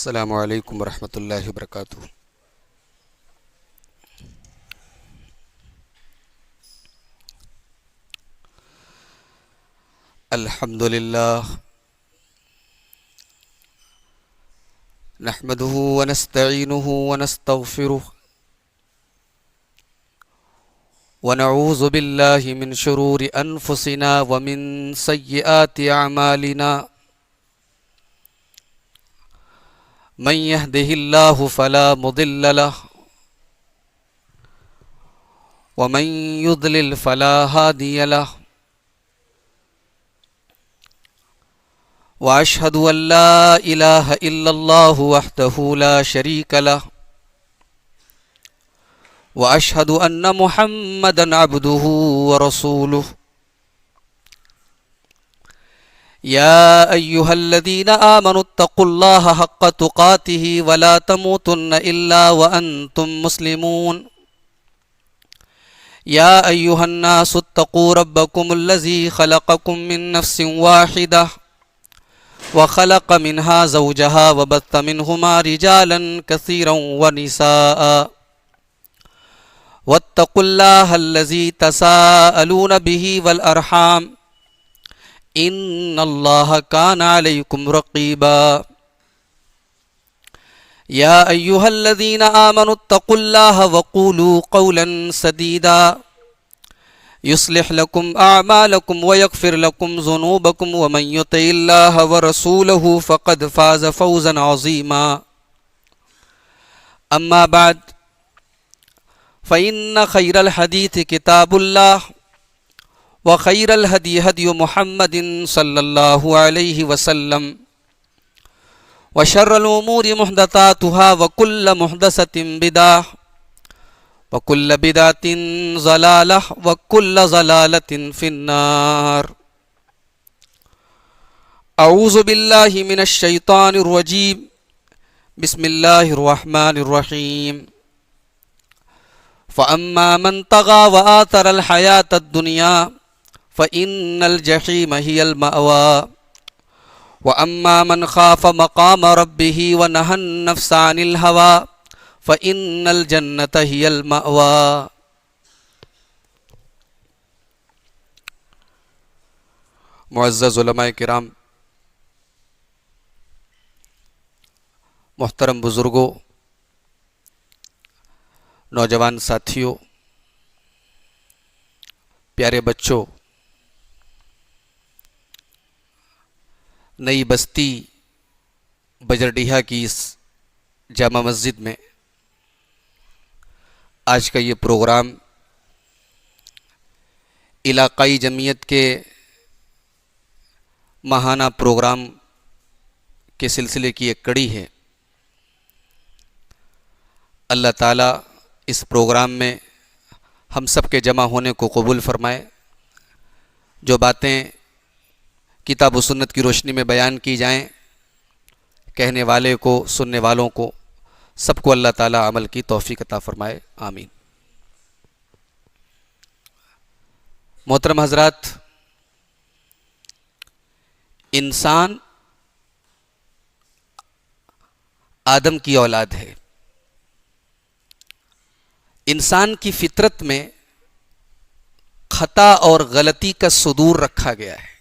السلام علیکم ورحمۃ اللہ وبرکاتہ۔ الحمد للہ نحمده ونستعینه ونستغفره ونعوذ باللہ من شرور انفسنا ومن سیئات اعمالنا، من يهده الله فلا مضل له ومن يضلل فلا هادي له، وأشهد أن لا إله إلا الله وحده لا شريك له، وأشهد أن محمدا عبده ورسوله، يا أيها الذين آمنوا اتقوا الله حق تقاته ولا تموتن إلا وأنتم مسلمون، يا أيها الناس اتقوا ربكم الذي خلقكم من نفس واحدة وخلق منها زوجها وبث منهما رجالا كثيرا ونساء، واتقوا الله الذي تساءلون به والأرحام إن الله كان عليكم رقيبا، يا أيها الذين آمنوا اتقوا الله وقولوا قولا سديدا يصلح لكم أعمالكم ويغفر لكم ذنوبكم، ومن يطع الله ورسوله فقد فاز فوزا عظيما، أما بعد فإن خير الحديث كتاب الله، وخير الهدي هدي محمد صلى الله عليه وسلم، وشر الأمور محدثاتها وكل محدثة بدعة وكل بدعة ضلالة وكل ضلالة في النار۔ اعوذ باللہ من الشیطان الرجیم، بسم اللہ الرحمن الرحیم۔ فأما من طغى وآثر الحياة الدنيا فإن الجحيم هي المأوى، وأما من خاف مقام ربه ونهى النفس عن الهوى فإن الجنة هي المأوى۔ معزز علماء کرام، محترم بزرگوں، نوجوان ساتھیوں، پیارے بچوں، نئی بستی بجرڈیہا کی اس جامع مسجد میں آج کا یہ پروگرام علاقائی جمعیت کے ماہانہ پروگرام کے سلسلے کی ایک کڑی ہے۔ اللہ تعالیٰ اس پروگرام میں ہم سب کے جمع ہونے کو قبول فرمائے۔ جو باتیں کتاب و سنت کی روشنی میں بیان کی جائیں، کہنے والے کو، سننے والوں کو، سب کو اللہ تعالیٰ عمل کی توفیق عطا فرمائے، آمین۔ محترم حضرات، انسان آدم کی اولاد ہے۔ انسان کی فطرت میں خطا اور غلطی کا صدور رکھا گیا ہے۔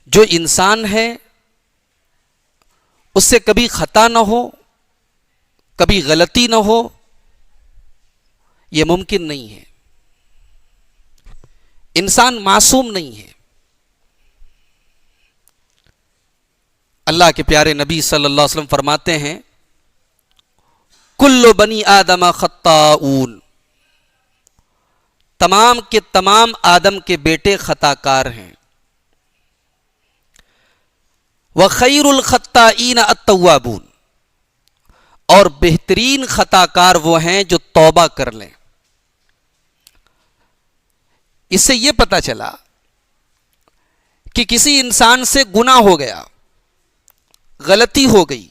جو انسان ہے اس سے کبھی خطا نہ ہو، کبھی غلطی نہ ہو، یہ ممکن نہیں ہے۔ انسان معصوم نہیں ہے۔ اللہ کے پیارے نبی صلی اللہ علیہ وسلم فرماتے ہیں، کل بنی آدم خطاؤون، تمام کے تمام آدم کے بیٹے خطا کار ہیں۔ وَخَيْرُ الْخَطَّائِينَ التَّوَّابُونَ، اور بہترین خطا کار وہ ہیں جو توبہ کر لیں۔ اس سے یہ پتہ چلا کہ کسی انسان سے گناہ ہو گیا، غلطی ہو گئی،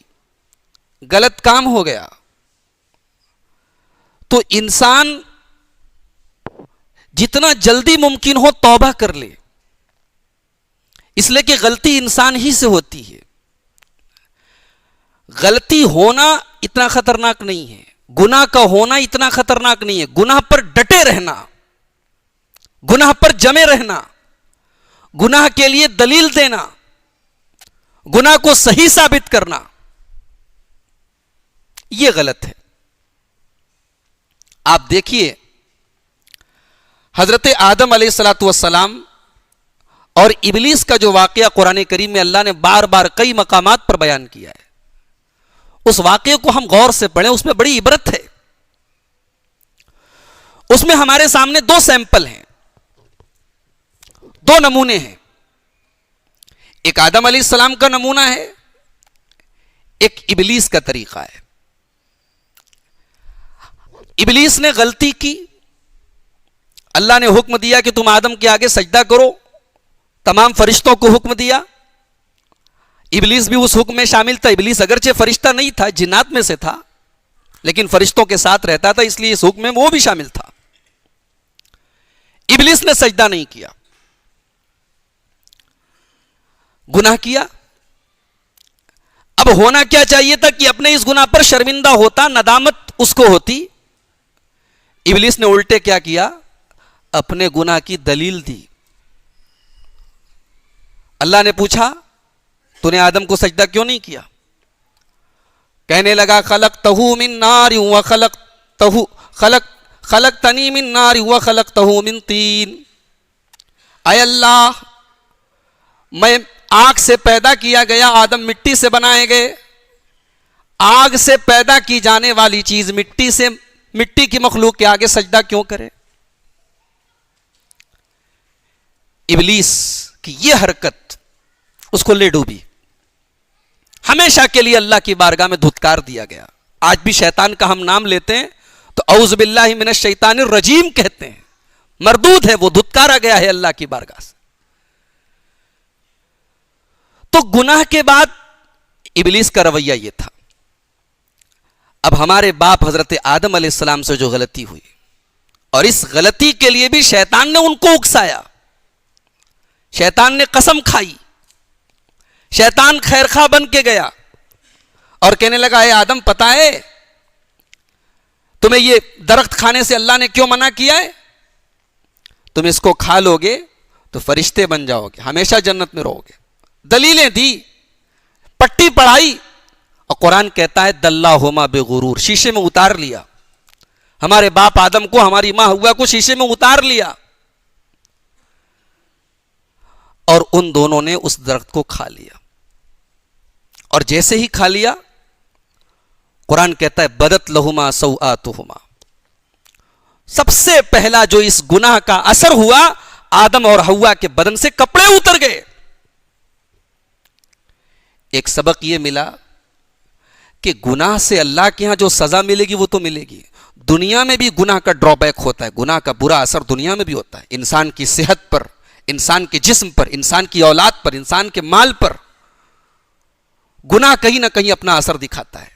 غلط کام ہو گیا، تو انسان جتنا جلدی ممکن ہو توبہ کر لے، اس لیے کہ غلطی انسان ہی سے ہوتی ہے۔ غلطی ہونا اتنا خطرناک نہیں ہے، گناہ کا ہونا اتنا خطرناک نہیں ہے، گناہ پر ڈٹے رہنا، گناہ پر جمے رہنا، گناہ کے لیے دلیل دینا، گناہ کو صحیح ثابت کرنا، یہ غلط ہے۔ آپ دیکھیے حضرت آدم علیہ الصلوۃ والسلام اور ابلیس کا جو واقعہ قرآن کریم میں اللہ نے بار بار کئی مقامات پر بیان کیا ہے، اس واقعے کو ہم غور سے پڑھیں، اس میں بڑی عبرت ہے۔ اس میں ہمارے سامنے دو سیمپل ہیں، دو نمونے ہیں، ایک آدم علیہ السلام کا نمونہ ہے، ایک ابلیس کا طریقہ ہے۔ ابلیس نے غلطی کی، اللہ نے حکم دیا کہ تم آدم کے آگے سجدہ کرو، تمام فرشتوں کو حکم دیا، ابلیس بھی اس حکم میں شامل تھا۔ ابلیس اگرچہ فرشتہ نہیں تھا، جنات میں سے تھا، لیکن فرشتوں کے ساتھ رہتا تھا، اس لیے اس حکم میں وہ بھی شامل تھا۔ ابلیس نے سجدہ نہیں کیا، گناہ کیا۔ اب ہونا کیا چاہیے تھا کہ اپنے اس گناہ پر شرمندہ ہوتا، ندامت اس کو ہوتی۔ ابلیس نے الٹے کیا کیا؟ اپنے گناہ کی دلیل دی۔ اللہ نے پوچھا تو نے آدم کو سجدہ کیوں نہیں کیا؟ کہنے لگا خلقتہ من نار خلقتنی من نار وخلقتہ من طین، اے اللہ میں آگ سے پیدا کیا گیا، آدم مٹی سے بنائے گئے، آگ سے پیدا کی جانے والی چیز مٹی کی مخلوق کے آگے سجدہ کیوں کرے؟ ابلیس کی یہ حرکت اس کو لے ڈوبی، ہمیشہ کے لیے اللہ کی بارگاہ میں دھتکار دیا گیا۔ آج بھی شیطان کا ہم نام لیتے ہیں تو اعوذ باللہ من الشیطان الرجیم کہتے ہیں، مردود ہے، وہ دھتکارا گیا ہے اللہ کی بارگاہ سے۔ تو گناہ کے بعد ابلیس کا رویہ یہ تھا۔ اب ہمارے باپ حضرت آدم علیہ السلام سے جو غلطی ہوئی، اور اس غلطی کے لیے بھی شیطان نے ان کو اکسایا، شیطان نے قسم کھائی، شیطان خیرخواہ بن کے گیا اور کہنے لگا اے آدم پتہ ہے تمہیں یہ درخت کھانے سے اللہ نے کیوں منع کیا ہے؟ تم اس کو کھا لو گے تو فرشتے بن جاؤ گے، ہمیشہ جنت میں رہو گے۔ دلیلیں دی، پٹی پڑھائی، اور قرآن کہتا ہے دلہما بغرور، شیشے میں اتار لیا۔ ہمارے باپ آدم کو، ہماری ماں ہوا کو شیشے میں اتار لیا، اور ان دونوں نے اس درخت کو کھا لیا۔ اور جیسے ہی کھا لیا، قرآن کہتا ہے بدت لہما سوآتہما، سب سے پہلا جو اس گناہ کا اثر ہوا، آدم اور حوا کے بدن سے کپڑے اتر گئے۔ ایک سبق یہ ملا کہ گناہ سے اللہ کے ہاں جو سزا ملے گی وہ تو ملے گی، دنیا میں بھی گناہ کا ڈرا بیک ہوتا ہے، گناہ کا برا اثر دنیا میں بھی ہوتا ہے، انسان کی صحت پر، انسان کے جسم پر، انسان کی اولاد پر، انسان کے مال پر گناہ کہیں نہ کہیں اپنا اثر دکھاتا ہے۔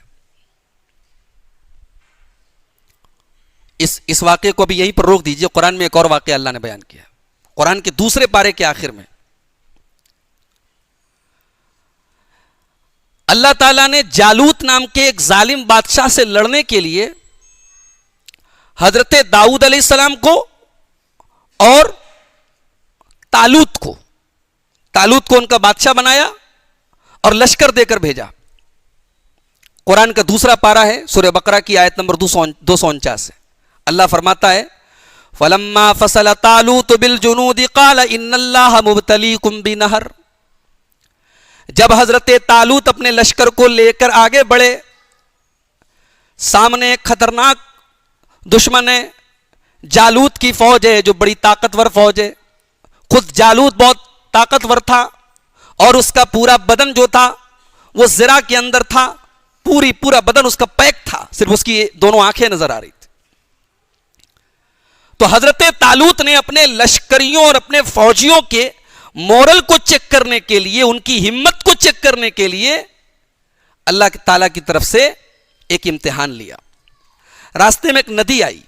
اس واقعے کو بھی یہیں پر روک دیجئے، قرآن میں ایک اور واقعہ اللہ نے بیان کیا، قرآن کے دوسرے پارے کے آخر میں اللہ تعالیٰ نے جالوت نام کے ایک ظالم بادشاہ سے لڑنے کے لیے حضرت داؤد علیہ السلام کو اور طالوت کو ان کا بادشاہ بنایا اور لشکر دے کر بھیجا۔ قرآن کا دوسرا پارہ ہے، سورہ بقرہ کی آیت نمبر 249 ہے۔ اللہ فرماتا ہے فَلَمَّا فَصَلَ طَالُوتُ بِالْجُنُودِ قَالَ إِنَّ اللَّهَ مُبْتَلِيكُمْ بِنَهْرٍ، جب حضرت طالوت اپنے لشکر کو لے کر آگے بڑھے، سامنے ایک خطرناک دشمن ہے، جالوت کی فوج ہے جو بڑی طاقتور فوج ہے، خود جالوت بہت طاقتور تھا اور اس کا پورا بدن جو تھا وہ زرہ کے اندر تھا، پورا بدن اس کا پیک تھا، صرف اس کی دونوں آنکھیں نظر آ رہی تھی۔ تو حضرت طالوت نے اپنے لشکریوں اور اپنے فوجیوں کے مورل کو چیک کرنے کے لیے، ان کی ہمت کو چیک کرنے کے لیے اللہ تعالیٰ کی طرف سے ایک امتحان لیا۔ راستے میں ایک ندی آئی،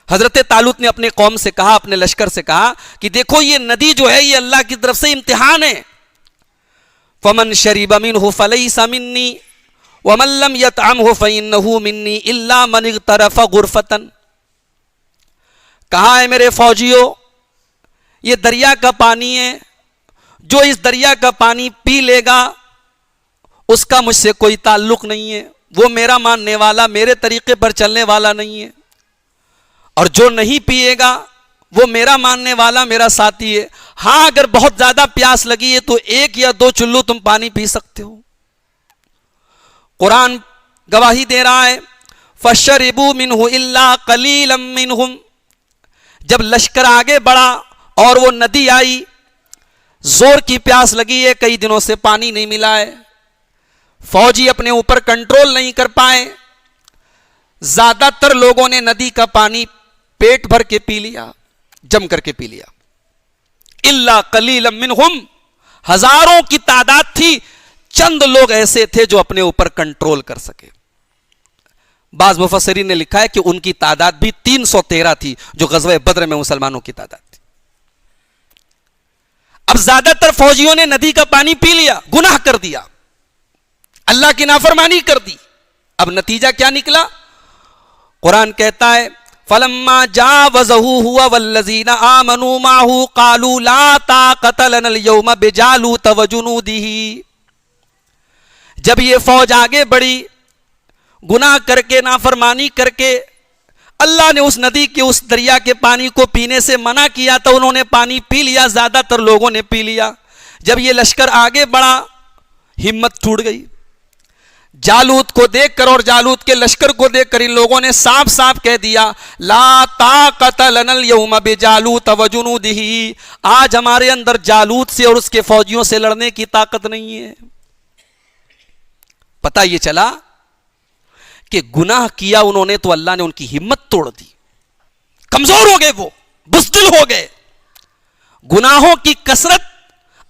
حضرت طالوت نے اپنے قوم سے کہا، اپنے لشکر سے کہا کہ دیکھو یہ ندی جو ہے یہ اللہ کی طرف سے امتحان ہے، فمن شرب منه فليس مني ومن لم يطعمه فإنه مني إلا من اغترف غرفة. کہا ہے میرے فوجیوں یہ دریا کا پانی ہے، جو اس دریا کا پانی پی لے گا اس کا مجھ سے کوئی تعلق نہیں ہے، وہ میرا ماننے والا، میرے طریقے پر چلنے والا نہیں ہے، اور جو نہیں پیے گا وہ میرا ماننے والا، میرا ساتھی ہے. ہاں اگر بہت زیادہ پیاس لگی ہے تو 1 یا 2 چلو تم پانی پی سکتے ہو. قرآن گواہی دے رہا ہے فَشَرِبُوا مِنْهُ إِلَّا قَلِيلًا مِّنْهُمْ. جب لشکر آگے بڑھا اور وہ ندی آئی، زور کی پیاس لگی ہے، کئی دنوں سے پانی نہیں ملا ہے، فوجی اپنے اوپر کنٹرول نہیں کر پائے، زیادہ تر لوگوں نے ندی کا پانی پیٹ بھر کے پی لیا، جم کر کے پی لیا. الا قلیلا منہم، ہزاروں کی تعداد تھی، چند لوگ ایسے تھے جو اپنے اوپر کنٹرول کر سکے. بعض مفسرین نے لکھا ہے کہ ان کی تعداد بھی 313 تھی، جو غزوہ بدر میں مسلمانوں کی تعداد تھی. اب زیادہ تر فوجیوں نے ندی کا پانی پی لیا، گناہ کر دیا، اللہ کی نافرمانی کر دی. اب نتیجہ کیا نکلا؟ قرآن کہتا ہے فَلَمَّا جَاوَزَهُ هُوَ وَالَّذِينَ آمَنُوا مَعَهُ قَالُوا لَا طَاقَةَ لَنَا الْيَوْمَ بِجَالُوتَ وَجُنُودِهِ. جب یہ فوج آگے بڑھی، گناہ کر کے، نافرمانی کر کے، اللہ نے اس ندی کے، اس دریا کے پانی کو پینے سے منع کیا تو انہوں نے پانی پی لیا، زیادہ تر لوگوں نے پی لیا. جب یہ لشکر آگے بڑھا، ہمت ٹوٹ گئی. جالوت کو دیکھ کر اور جالوت کے لشکر کو دیکھ کر ان لوگوں نے صاف صاف کہہ دیا لا طاقت لنا اليوم بجالوت وجنودہ، آج ہمارے اندر جالوت سے اور اس کے فوجیوں سے لڑنے کی طاقت نہیں ہے. پتہ یہ چلا کہ گناہ کیا انہوں نے تو اللہ نے ان کی ہمت توڑ دی، کمزور ہو گئے، وہ بزدل ہو گئے. گناہوں کی کثرت،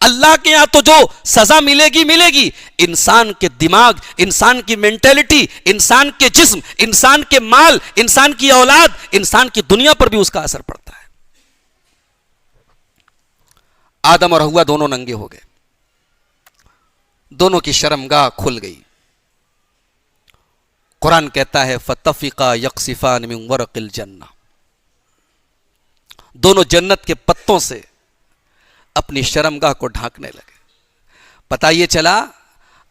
اللہ کے یہاں تو جو سزا ملے گی ملے گی، انسان کے دماغ، انسان کی مینٹلٹی، انسان کے جسم، انسان کے مال، انسان کی اولاد، انسان کی دنیا پر بھی اس کا اثر پڑتا ہے. آدم اور حوا دونوں ننگے ہو گئے، دونوں کی شرمگاہ کھل گئی. قرآن کہتا ہے فَطَفِقَا يَقْصِفَانِ مِنْ وَرَقِ الْجَنَّةِ، دونوں جنت کے پتوں سے اپنی شرمگاہ کو ڈھانکنے لگے. پتہ یہ چلا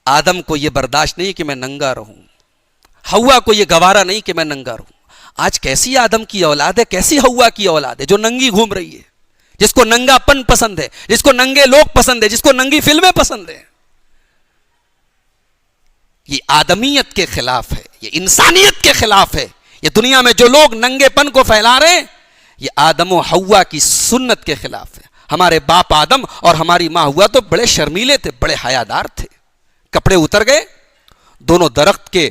آدم کو یہ برداشت نہیں کہ میں ننگا رہوں، حوا کو یہ گوارا نہیں کہ میں ننگا رہوں. آج کیسی آدم کی اولاد ہے، کیسی حوا کی اولاد ہے جو ننگی گھوم رہی ہے، جس کو ننگا پن پسند ہے، جس کو ننگے لوگ پسند ہے، جس کو ننگی فلمیں پسند ہیں. یہ آدمیت کے خلاف ہے، یہ انسانیت کے خلاف ہے. یہ دنیا میں جو لوگ ننگے پن کو پھیلا رہے ہیں یہ آدم و حوا کی سنت کے خلاف ہے. ہمارے باپ آدم اور ہماری ماں حوا تو بڑے شرمیلے تھے، بڑے حیادار تھے. کپڑے اتر گئے، دونوں درخت کے،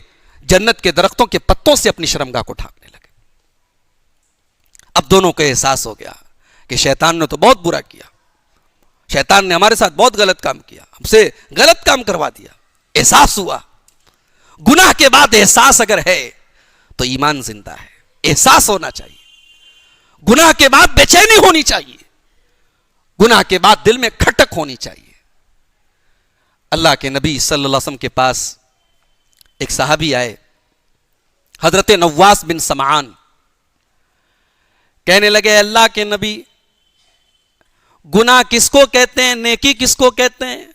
جنت کے درختوں کے پتوں سے اپنی شرمگاہ کو ڈھانکنے لگے. اب دونوں کو احساس ہو گیا کہ شیطان نے تو بہت برا کیا، شیطان نے ہمارے ساتھ بہت غلط کام کیا، ہم سے غلط کام کروا دیا. احساس ہوا. گناہ کے بعد احساس اگر ہے تو ایمان زندہ ہے. احساس ہونا چاہیے. گناہ کے بعد بے چینی ہونی چاہیے، گناہ کے بعد دل میں کھٹک ہونی چاہیے. اللہ کے نبی صلی اللہ علیہ وسلم کے پاس ایک صحابی آئے، حضرت نواس بن سمعان. کہنے لگے اللہ کے نبی، گناہ کس کو کہتے ہیں، نیکی کس کو کہتے ہیں؟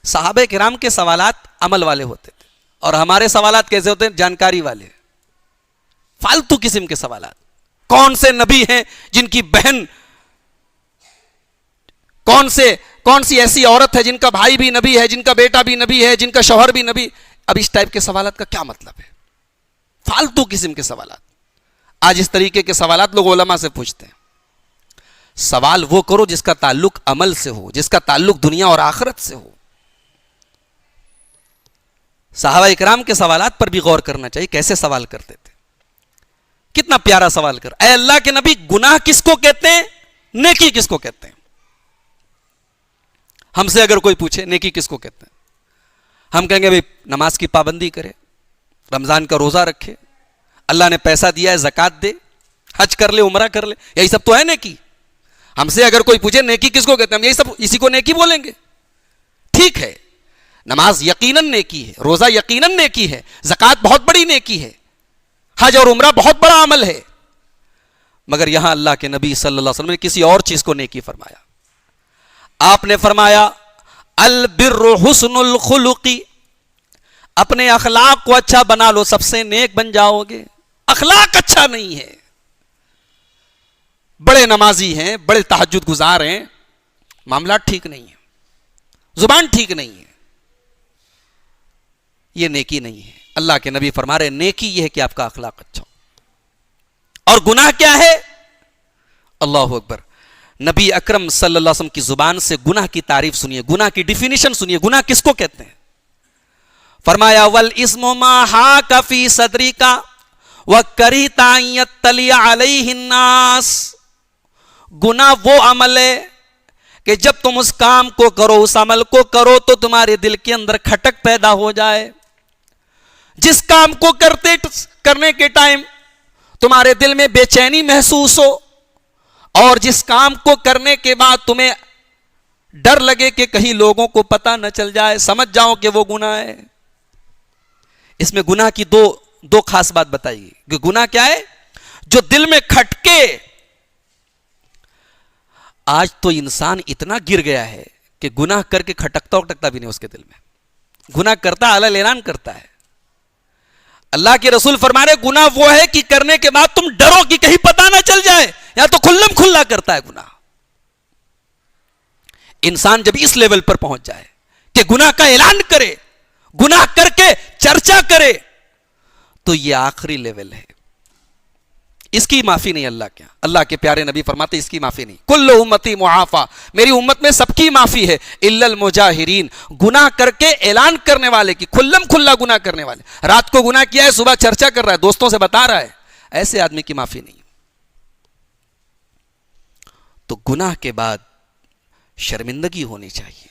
صحابہ کرام کے سوالات عمل والے ہوتے تھے اور ہمارے سوالات کیسے ہوتے ہیں؟ جانکاری والے، فالتو قسم کے سوالات. کون سے نبی ہیں جن کی بہن، کون سی ایسی عورت ہے جن کا بھائی بھی نبی ہے، جن کا بیٹا بھی نبی ہے، جن کا شوہر بھی نبی؟ اب اس ٹائپ کے سوالات کا کیا مطلب ہے؟ فالتو قسم کے سوالات. آج اس طریقے کے سوالات لوگ علماء سے پوچھتے ہیں. سوال وہ کرو جس کا تعلق عمل سے ہو، جس کا تعلق دنیا اور آخرت سے ہو. صحابہ اکرام کے سوالات پر بھی غور کرنا چاہیے، کیسے سوال کرتے تھے. کتنا پیارا سوال کر، اے اللہ کے نبی، گناہ کس کو کہتے ہیں، نیکی کس کو کہتے ہیں؟ ہم سے اگر کوئی پوچھے نیکی کس کو کہتے ہیں، ہم کہیں گے بھائی نماز کی پابندی کرے، رمضان کا روزہ رکھے، اللہ نے پیسہ دیا ہے زکوٰۃ دے، حج کر لے، عمرہ کر لے، یہی سب تو ہے نیکی. ہم سے اگر کوئی پوچھے نیکی کس کو کہتے ہیں، ہم یہی سب، اسی کو نیکی بولیں گے. ٹھیک ہے، نماز یقیناً نیکی ہے، روزہ یقیناً نیکی ہے، زکوٰۃ بہت بڑی نیکی ہے، حج اور عمرہ بہت بڑا عمل ہے، مگر یہاں اللہ کے نبی صلی اللہ علیہ وسلم نے کسی اور چیز کو نیکی فرمایا. آپ نے فرمایا البر حسن الخلق، اپنے اخلاق کو اچھا بنا لو، سب سے نیک بن جاؤ گے. اخلاق اچھا نہیں ہے، بڑے نمازی ہیں، بڑے تہجد گزار ہیں، معاملات ٹھیک نہیں ہے، زبان ٹھیک نہیں ہے، یہ نیکی نہیں ہے. اللہ کے نبی فرما رہے نیکی یہ ہے کہ آپ کا اخلاق اچھا ہو. اور گناہ کیا ہے؟ اللہ اکبر. نبی اکرم صلی اللہ علیہ وسلم کی زبان سے گناہ کی تعریف سنیے، گناہ کی ڈیفینیشن سنیے. گناہ کس کو کہتے ہیں؟ فرمایا والاسم ما حاک فی صدرک وکرہت ان یطلع علیہ الناس. گناہ وہ عمل ہے کہ جب تم اس کام کو کرو، اس عمل کو کرو تو تمہارے دل کے اندر کھٹک پیدا ہو جائے. جس کام کو کرنے کے ٹائم تمہارے دل میں بے چینی محسوس ہو، اور جس کام کو کرنے کے بعد تمہیں ڈر لگے کہ کہیں لوگوں کو پتہ نہ چل جائے، سمجھ جاؤ کہ وہ گناہ ہے. اس میں گناہ کی دو خاص بات بتائی گئی کہ گناہ کیا ہے؟ جو دل میں کھٹکے. آج تو انسان اتنا گر گیا ہے کہ گناہ کر کے کھٹکتا بھی نہیں اس کے دل میں. گناہ کرتا اعلان اعلان کرتا ہے. اللہ کے رسول فرما رہے گناہ وہ ہے کہ کرنے کے بعد تم ڈرو کہ کہیں پتہ نہ چل جائے، یا تو کھلم کھلا کرتا ہے گناہ. انسان جب اس لیول پر پہنچ جائے کہ گناہ کا اعلان کرے، گناہ کر کے چرچا کرے، تو یہ آخری لیول ہے. اس کی معافی نہیں اللہ کے. اللہ کے پیارے نبی فرماتے اس کی معافی نہیں. کل امتی معافی، میری امت میں سب کی معافی ہے، الا المجاہرین، گناہ کر کے اعلان کرنے والے کی، کھلم کھلا گناہ کرنے والے. رات کو گناہ کیا ہے، صبح چرچا کر رہا ہے، دوستوں سے بتا رہا ہے، ایسے آدمی کی معافی نہیں. تو گناہ کے بعد شرمندگی ہونی چاہیے،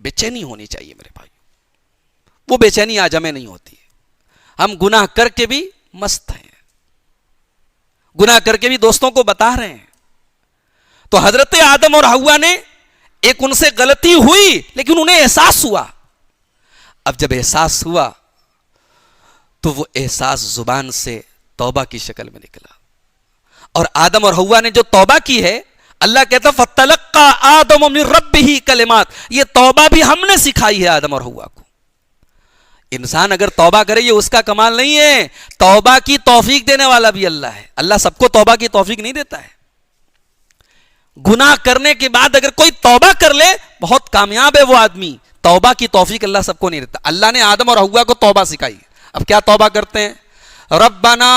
بے چینی ہونی چاہیے میرے بھائی. وہ بے چینی آج ہمیں نہیں ہوتی ہے. ہم گناہ کر کے بھی مست ہیں، گناہ کر کے بھی دوستوں کو بتا رہے ہیں. تو حضرت آدم اور حوا نے ایک ان سے غلطی ہوئی لیکن انہیں احساس ہوا. اب جب احساس ہوا تو وہ احساس زبان سے توبہ کی شکل میں نکلا. اور آدم اور حوا نے جو توبہ کی ہے، اللہ کہتا فَتَلَقَّى آدَمُ مِن رَبِّهِ کلمات، یہ توبہ بھی ہم نے سکھائی ہے آدم اور حوا کو. انسان اگر توبہ کرے یہ اس کا کمال نہیں ہے، توبہ کی توفیق دینے والا بھی اللہ ہے. اللہ سب کو توبہ کی توفیق نہیں دیتا ہے. گناہ کرنے کے بعد اگر کوئی توبہ کر لے بہت کامیاب ہے وہ آدمی. توبہ کی توفیق اللہ سب کو نہیں دیتا. اللہ نے آدم اور حوا کو توبہ سکھائی. اب کیا توبہ کرتے ہیں؟ ربنا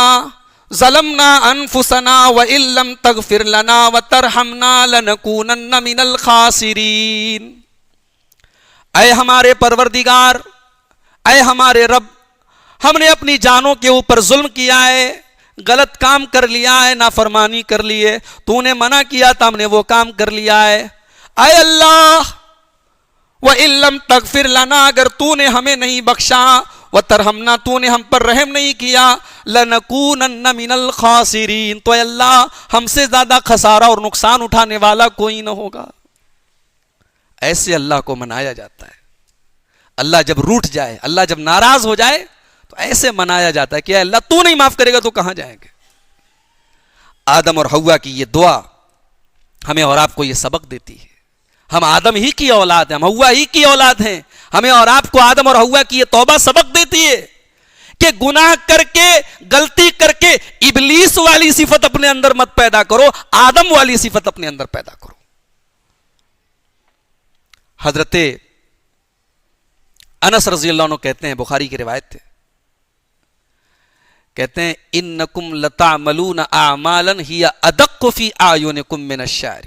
ظلمنا انفسنا وان لم تغفر لنا وترحمنا لنکونن من الخاسرین. اے ہمارے پروردگار، اے ہمارے رب، ہم نے اپنی جانوں کے اوپر ظلم کیا ہے، غلط کام کر لیا ہے، نافرمانی کر لی ہے. تو نے منع کیا تھا، ہم نے وہ کام کر لیا ہے. اے اللہ وَإِن لَمْ تَغْفِرْ لَنَا، اگر تو نے ہمیں نہیں بخشا، وَتَرْحَمْنَا، تو نے ہم پر رحم نہیں کیا، لَنَكُونَنَّ مِنَ الْخَاسِرِينَ، تو اے اللہ ہم سے زیادہ خسارہ اور نقصان اٹھانے والا کوئی نہ ہوگا. ایسے اللہ کو منایا جاتا ہے. اللہ جب روٹھ جائے، اللہ جب ناراض ہو جائے تو ایسے منایا جاتا ہے کہ اے اللہ تو نہیں معاف کرے گا تو کہاں جائیں گے. آدم اور حوا کی یہ دعا ہمیں اور آپ کو یہ سبق دیتی ہے. ہم آدم ہی کی اولاد ہیں، ہم حوا ہی کی اولاد ہیں. ہمیں اور آپ کو آدم اور حوا کی یہ توبہ سبق دیتی ہے کہ گناہ کر کے، غلطی کر کے ابلیس والی صفت اپنے اندر مت پیدا کرو، آدم والی صفت اپنے اندر پیدا کرو. حضرت انس رضی اللہ عنہ کہتے ہیں، بخاری کی روایت ہے، کہتے ہیں انکم لتعملون اعمالا ہی ادق فی اعینکم من الشعر.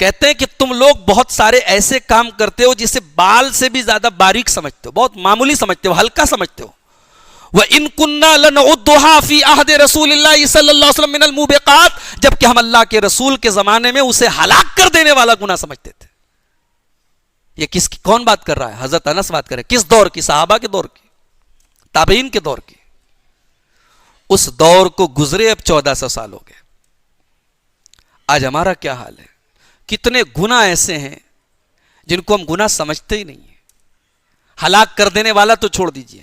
کہتے ہیں کہ تم لوگ بہت سارے ایسے کام کرتے ہو جسے بال سے بھی زیادہ باریک سمجھتے ہو، بہت معمولی سمجھتے ہو، ہلکا سمجھتے ہو. وَإِن كُنَّا لَنَعُدُّهَا فِي عَهْدِ رَسُولِ اللَّهِ صلی اللہ علیہ وسلم من الموبقات، جبکہ ہم اللہ کے رسول کے زمانے میں اسے ہلاک کر دینے والا گناہ سمجھتے تھے. یہ کس کی کون بات کر رہا ہے؟ حضرت انس بات کر رہے ہیں. کس دور کی؟ صحابہ کے دور کی، تابعین کے دور کی. اس دور کو گزرے اب 1400 سال ہو گئے. آج ہمارا کیا حال ہے؟ کتنے گناہ ایسے ہیں جن کو ہم گناہ سمجھتے ہی نہیں ہیں. ہلاک کر دینے والا تو چھوڑ دیجئے,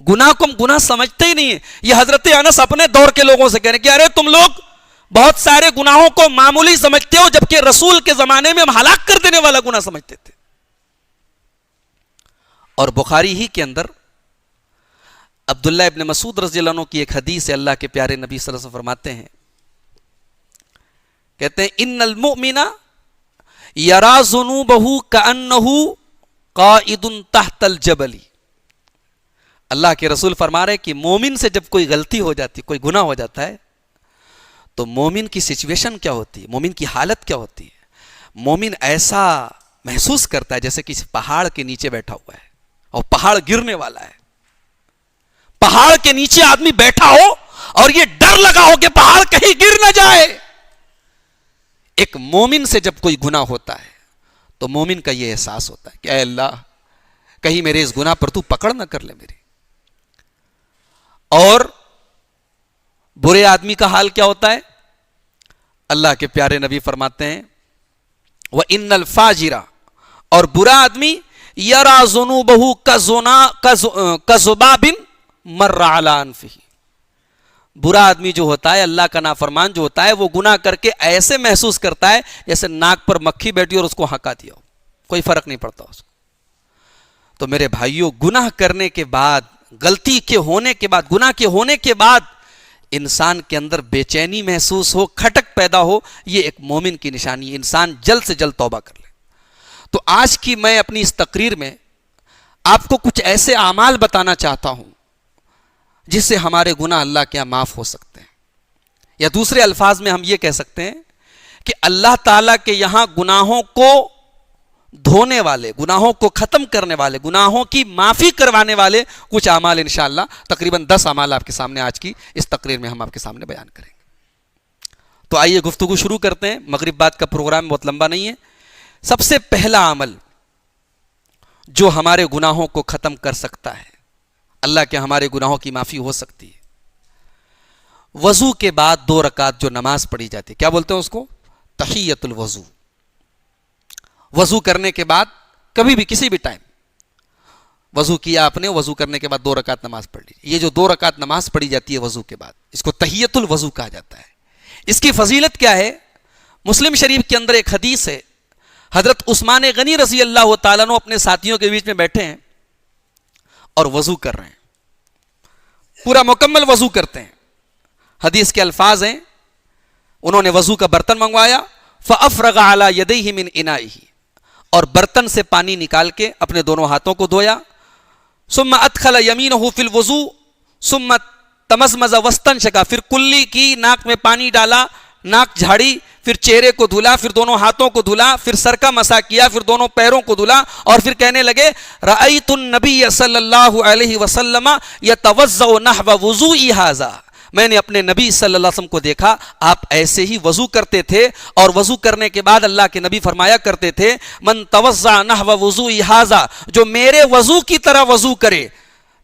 گناہ کو ہم گناہ سمجھتے ہی نہیں ہیں. یہ حضرت انس اپنے دور کے لوگوں سے کہہ رہے ہیں کہ ارے تم لوگ بہت سارے گناہوں کو معمولی سمجھتے ہو, جبکہ رسول کے زمانے میں ہم ہلاک کر دینے والا گناہ سمجھتے تھے. اور بخاری ہی کے اندر عبداللہ ابن مسعود رضی اللہ عنہ کی ایک حدیث ہے, اللہ کے پیارے نبی صلی اللہ علیہ وسلم فرماتے ہیں, کہتے ہیں ان المؤمن یرا ذنوبہ کأنہ قائد تحت الجبل. اللہ کے رسول فرما رہے کہ مومن سے جب کوئی غلطی ہو جاتی, کوئی گناہ ہو جاتا ہے, تو مومن کی سچویشن کیا ہوتی ہے, مومن کی حالت کیا ہوتی ہے؟ مومن ایسا محسوس کرتا ہے جیسے کسی پہاڑ کے نیچے بیٹھا ہوا ہے اور پہاڑ گرنے والا ہے. پہاڑ کے نیچے آدمی بیٹھا ہو اور یہ ڈر لگا ہو کہ پہاڑ کہیں گر نہ جائے. ایک مومن سے جب کوئی گناہ ہوتا ہے تو مومن کا یہ احساس ہوتا ہے کہ اے اللہ کہیں میرے اس گناہ پر تو پکڑ نہ کر لے میری. اور برے آدمی کا حال کیا ہوتا ہے؟ اللہ کے پیارے نبی فرماتے ہیں وَإِنَّ الْفَاجِرَ, اور برا آدمی یرا ذنوبہ کذبابٍ مر علی انفہ. برا آدمی جو ہوتا ہے, اللہ کا نافرمان جو ہوتا ہے, وہ گناہ کر کے ایسے محسوس کرتا ہے جیسے ناک پر مکھی بیٹھی اور اس کو ہکا دیا ہو, کوئی فرق نہیں پڑتا اس کو. تو میرے بھائیوں, گناہ کرنے کے بعد, غلطی کے ہونے کے بعد, گناہ کے ہونے کے بعد انسان کے اندر بے چینی محسوس ہو, کھٹک پیدا ہو, یہ ایک مومن کی نشانی ہے. انسان جلد سے جلد توبہ کر لے. تو آج کی میں اپنی اس تقریر میں آپ کو کچھ ایسے اعمال بتانا چاہتا ہوں جس سے ہمارے گناہ اللہ کے یہاں معاف ہو سکتے ہیں, یا دوسرے الفاظ میں ہم یہ کہہ سکتے ہیں کہ اللہ تعالیٰ کے یہاں گناہوں کو دھونے والے, گناہوں کو ختم کرنے والے, گناہوں کی معافی کروانے والے کچھ اعمال انشاءاللہ تقریباً 10 اعمال آپ کے سامنے آج کی اس تقریر میں ہم آپ کے سامنے بیان کریں گے. تو آئیے گفتگو شروع کرتے ہیں. مغرب بعد کا پروگرام بہت لمبا نہیں ہے. سب سے پہلا عمل جو ہمارے گناہوں کو ختم کر سکتا ہے, اللہ کے ہمارے گناہوں کی معافی ہو سکتی ہے, وضو کے بعد 2 رکعت جو نماز پڑھی جاتی ہے, کیا بولتے ہیں اس کو؟ تحیۃ الوضو. وضو کرنے کے بعد کبھی بھی کسی بھی ٹائم وضو کیا آپ نے, وضو کرنے کے بعد 2 رکعت نماز پڑھ لی. یہ جو 2 رکعت نماز پڑھی جاتی ہے وضو کے بعد, اس کو تحیۃ الوضو کہا جاتا ہے. اس کی فضیلت کیا ہے؟ مسلم شریف کے اندر ایک حدیث ہے, حضرت عثمان غنی رضی اللہ تعالیٰ عنہ اپنے ساتھیوں کے بیچ میں بیٹھے ہیں اور وضو کر رہے ہیں, پورا مکمل وضو کرتے ہیں. حدیث کے الفاظ ہیں, انہوں نے وضو کا برتن منگوایا, فَأَفْرَغَ عَلَى يَدَيْهِ مِنْ إِنَائِهِ, اور برتن سے پانی نکال کے اپنے دونوں ہاتھوں کو دھویا. ثُمَّ أَدْخَلَ يَمِينَهُ فِي الْوُضُوءِ ثُمَّ تَمَزْمَزَ وَاسْتَنْشَقَ, پھر کلی کی, ناک میں پانی ڈالا, ناک جھاڑی, پھر چہرے کو دھلا, پھر دونوں ہاتھوں کو دھلا, پھر سر کا مسح کیا, پھر دونوں پیروں کو دھلا, اور پھر کہنے لگے رأیت النبی صلی اللہ علیہ وسلم یتوضأ نحو وضوئی ھذا, میں نے اپنے نبی صلی اللہ علیہ وسلم کو دیکھا آپ ایسے ہی وضو کرتے تھے, اور وضو کرنے کے بعد اللہ کے نبی فرمایا کرتے تھے من توضأ نحو وضوئی ھذا, جو میرے وضو کی طرح وضو کرے,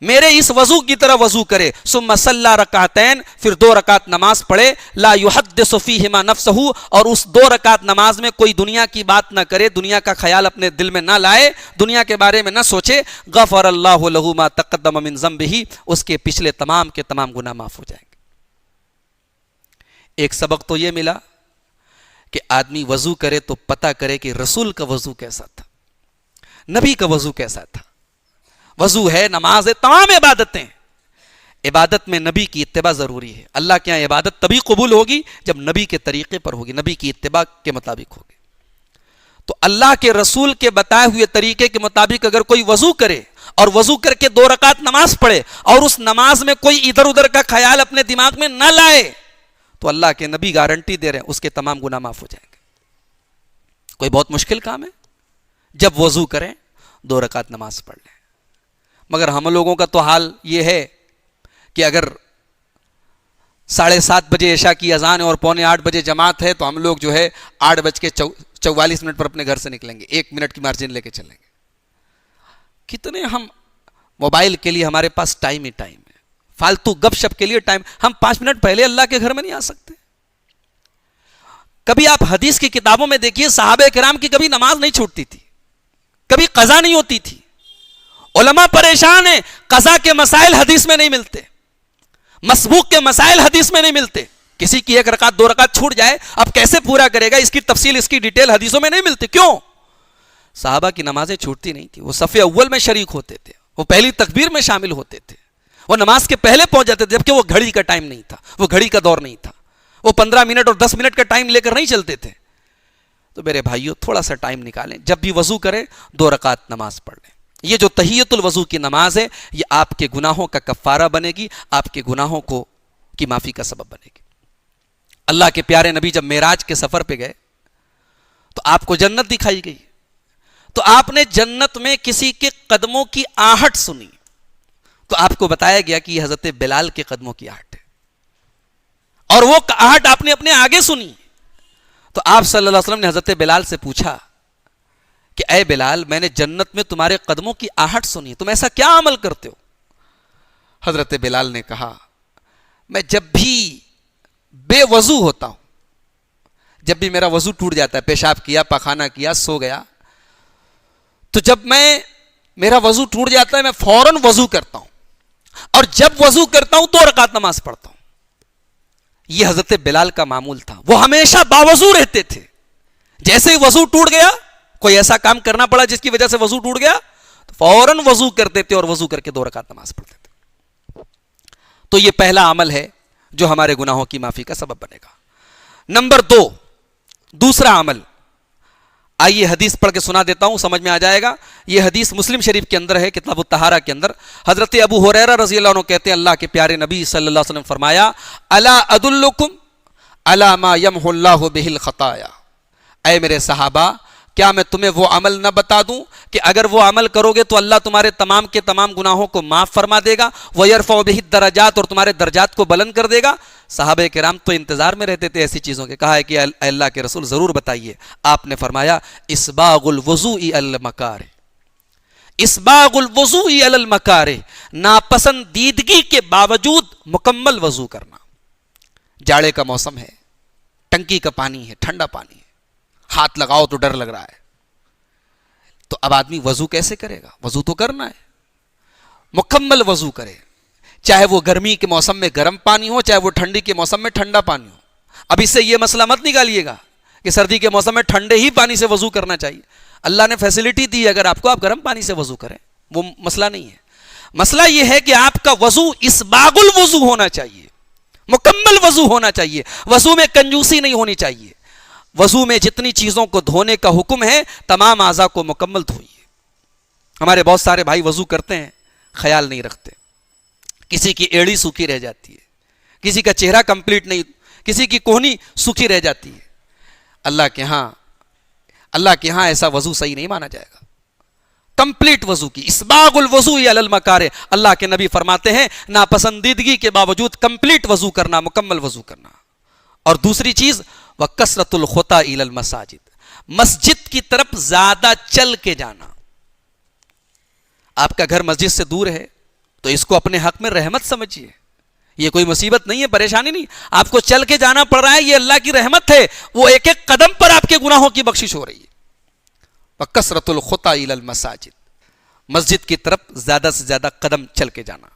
میرے اس وضو کی طرح وضو کرے, ثم صلی رکعتین, پھر 2 رکعت نماز پڑھے, لا یحدث فیہما نفسہ, اور اس 2 رکعت نماز میں کوئی دنیا کی بات نہ کرے, دنیا کا خیال اپنے دل میں نہ لائے, دنیا کے بارے میں نہ سوچے, غفر اللہ لہ ما تقدم من ذنبہ, اس کے پچھلے تمام کے تمام گناہ معاف ہو جائیں گے. ایک سبق تو یہ ملا کہ آدمی وضو کرے تو پتہ کرے کہ رسول کا وضو کیسا تھا, نبی کا وضو کیسا تھا. وضو ہے, نماز ہے, تمام عبادتیں, عبادت میں نبی کی اتباع ضروری ہے. اللہ کے یہاں عبادت تبھی قبول ہوگی جب نبی کے طریقے پر ہوگی, نبی کی اتباع کے مطابق ہوگی. تو اللہ کے رسول کے بتائے ہوئے طریقے کے مطابق اگر کوئی وضو کرے اور وضو کر کے 2 رکعت نماز پڑھے, اور اس نماز میں کوئی ادھر ادھر کا خیال اپنے دماغ میں نہ لائے, تو اللہ کے نبی گارنٹی دے رہے ہیں اس کے تمام گناہ معاف ہو جائیں گے. کوئی بہت مشکل کام ہے؟ جب وضو کریں 2 رکعت نماز پڑھ لیں. مگر ہم لوگوں کا تو حال یہ ہے کہ اگر 7:30 بجے عشاء کی اذان ہے اور 7:45 بجے جماعت ہے, تو ہم لوگ جو ہے 8:44 پر اپنے گھر سے نکلیں گے, 1 منٹ کی مارجن لے کے چلیں گے. کتنے ہم موبائل کے لیے ہمارے پاس ٹائم ہی ٹائم ہے, فالتو گپ شپ کے لیے ٹائم. ہم 5 منٹ پہلے اللہ کے گھر میں نہیں آ سکتے. کبھی آپ حدیث کی کتابوں میں دیکھیے صحابہ کرام کی کبھی نماز نہیں چھوٹتی تھی, کبھی قضا نہیں ہوتی تھی. علماء پریشان ہیں, قضا کے مسائل حدیث میں نہیں ملتے, مسبوق کے مسائل حدیث میں نہیں ملتے. کسی کی 1 رکعت 2 رکعت چھوٹ جائے, اب کیسے پورا کرے گا, اس کی تفصیل اس کی ڈیٹیل حدیثوں میں نہیں ملتی. کیوں؟ صحابہ کی نمازیں چھوٹتی نہیں تھی, وہ صف اول میں شریک ہوتے تھے, وہ پہلی تکبیر میں شامل ہوتے تھے, وہ نماز کے پہلے پہنچ جاتے تھے, جبکہ وہ گھڑی کا ٹائم نہیں تھا, وہ گھڑی کا دور نہیں تھا, وہ 15 منٹ اور 10 منٹ کا ٹائم لے کر نہیں چلتے تھے. تو میرے بھائیوں, تھوڑا سا ٹائم نکالیں, جب بھی وضو کریں 2 رکعت نماز پڑھ لیں. یہ جو تحیۃ الوضو کی نماز ہے, یہ آپ کے گناہوں کا کفارہ بنے گی, آپ کے گناہوں کی معافی کا سبب بنے گی. اللہ کے پیارے نبی جب معراج کے سفر پہ گئے تو آپ کو جنت دکھائی گئی, تو آپ نے جنت میں کسی کے قدموں کی آہٹ سنی, تو آپ کو بتایا گیا کہ یہ حضرت بلال کے قدموں کی آہٹ ہے, اور وہ آہٹ آپ نے اپنے آگے سنی. تو آپ صلی اللہ علیہ وسلم نے حضرت بلال سے پوچھا کہ اے بلال, میں نے جنت میں تمہارے قدموں کی آہٹ سنی, تم ایسا کیا عمل کرتے ہو؟ حضرت بلال نے کہا, میں جب بھی بے وضو ہوتا ہوں, جب بھی میرا وضو ٹوٹ جاتا ہے, پیشاب کیا, پاخانہ کیا, سو گیا, تو جب میرا وضو ٹوٹ جاتا ہے میں فوراً وضو کرتا ہوں, اور جب وضو کرتا ہوں 2 رکعت نماز پڑھتا ہوں. یہ حضرت بلال کا معمول تھا, وہ ہمیشہ باوضو رہتے تھے. جیسے ہی وضو ٹوٹ گیا, کوئی ایسا کام کرنا پڑا جس کی وجہ سے وضو ٹوٹ گیا, تو فوراً وضو کرتے تھے اور وضو کر کے 2 رکعت نماز پڑھتے تھے. تو یہ پہلا عمل ہے جو ہمارے گناہوں کی معافی کا سبب بنے گا. نمبر 2, دوسرا عمل, آئیے حدیث پڑھ کے سنا دیتا ہوں, سمجھ میں آ جائے گا. یہ حدیث مسلم شریف کے اندر ہے, کتاب الطہارہ کے اندر. حضرت ابو ہریرہ رضی اللہ عنہ کہتے ہیں, اللہ کے پیارے نبی صلی اللہ علیہ وسلم فرمایا, الا ادلکم علی ما یمحو اللہ بہ الخطایا, اے میرے صحابہ, کیا میں تمہیں وہ عمل نہ بتا دوں کہ اگر وہ عمل کرو گے تو اللہ تمہارے تمام کے تمام گناہوں کو معاف فرما دے گا, وَيَرْفَعُ بِهِ الدَّرَجَاتِ, اور تمہارے درجات کو بلند کر دے گا. صحابہ کرام تو انتظار میں رہتے تھے ایسی چیزوں کے. کہا ہے کہ اے اللہ کے رسول ضرور بتائیے. آپ نے فرمایا, اسباغ الوضوء علی المکارہ, اسباغ الوضوء علی المکارہ, ناپسندیدگی کے باوجود مکمل وضو کرنا. جاڑے کا موسم ہے, ٹنکی کا پانی ہے, ٹھنڈا پانی ہے, ہاتھ لگاؤ تو ڈر لگ رہا ہے, تو اب آدمی وضو کیسے کرے گا؟ وضو تو کرنا ہے, مکمل وضو کرے, چاہے وہ گرمی کے موسم میں گرم پانی ہو, چاہے وہ ٹھنڈی کے موسم میں ٹھنڈا پانی ہو. اب اس سے یہ مسئلہ مت نکالیے گا کہ سردی کے موسم میں ٹھنڈے ہی پانی سے وضو کرنا چاہیے. اللہ نے فیسلٹی دی, اگر آپ کو, آپ گرم پانی سے وضو کریں, وہ مسئلہ نہیں ہے. مسئلہ یہ ہے کہ آپ کا وضو اسباغ الوضو ہونا چاہیے, مکمل وضو ہونا چاہیے. وضو میں کنجوسی نہیں ہونی چاہیے. وضو میں جتنی چیزوں کو دھونے کا حکم ہے, تمام اعضاء کو مکمل دھوئیے. ہمارے بہت سارے بھائی وضو کرتے ہیں, خیال نہیں رکھتے, کسی کی ایڑی سوکھی رہ جاتی ہے, کسی کا چہرہ کمپلیٹ نہیں, کسی کی کوہنی سوکھی رہ جاتی ہے. اللہ کے ہاں ایسا وضو صحیح نہیں مانا جائے گا. کمپلیٹ وضو کی, اسباغ الوضوء علی المکارہ, اللہ کے نبی فرماتے ہیں ناپسندیدگی کے باوجود کمپلیٹ وضو کرنا, مکمل وضو کرنا. اور دوسری چیز, وَكَثْرَةُ الْخُطَىٰ إِلَى الْمَسَاجِدِ, مسجد کی طرف زیادہ چل کے جانا. آپ کا گھر مسجد سے دور ہے تو اس کو اپنے حق میں رحمت سمجھیے, یہ کوئی مصیبت نہیں ہے, پریشانی نہیں. آپ کو چل کے جانا پڑ رہا ہے, یہ اللہ کی رحمت ہے, وہ ایک ایک قدم پر آپ کے گناہوں کی بخشش ہو رہی ہے. وَكَثْرَةُ الْخُطَىٰ إِلَى الْمَسَاجِدِ, مسجد کی طرف زیادہ سے زیادہ قدم چل کے جانا.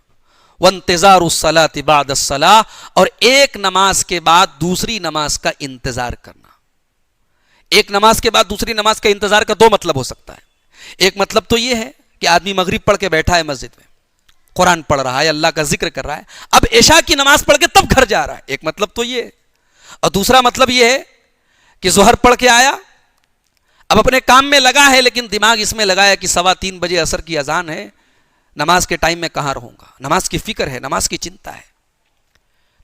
وَانْتِظَارُ الصَّلَاةِ بَعْدَ الصَّلَاةِ, اور ایک نماز کے بعد دوسری نماز کا انتظار کرنا. ایک نماز کے بعد دوسری نماز کا انتظار کا 2 مطلب ہو سکتا ہے. ایک مطلب تو یہ ہے کہ آدمی مغرب پڑھ کے بیٹھا ہے مسجد میں, قرآن پڑھ رہا ہے, اللہ کا ذکر کر رہا ہے, اب عشاء کی نماز پڑھ کے تب گھر جا رہا ہے. ایک مطلب تو یہ ہے. اور دوسرا مطلب یہ ہے کہ ظہر پڑھ کے آیا, اب اپنے کام میں لگا ہے, لیکن دماغ اس میں لگایا کہ 3:15 بجے عصر کی اذان ہے, نماز کے ٹائم میں کہاں رہوں گا. نماز کی فکر ہے, نماز کی چنتا ہے.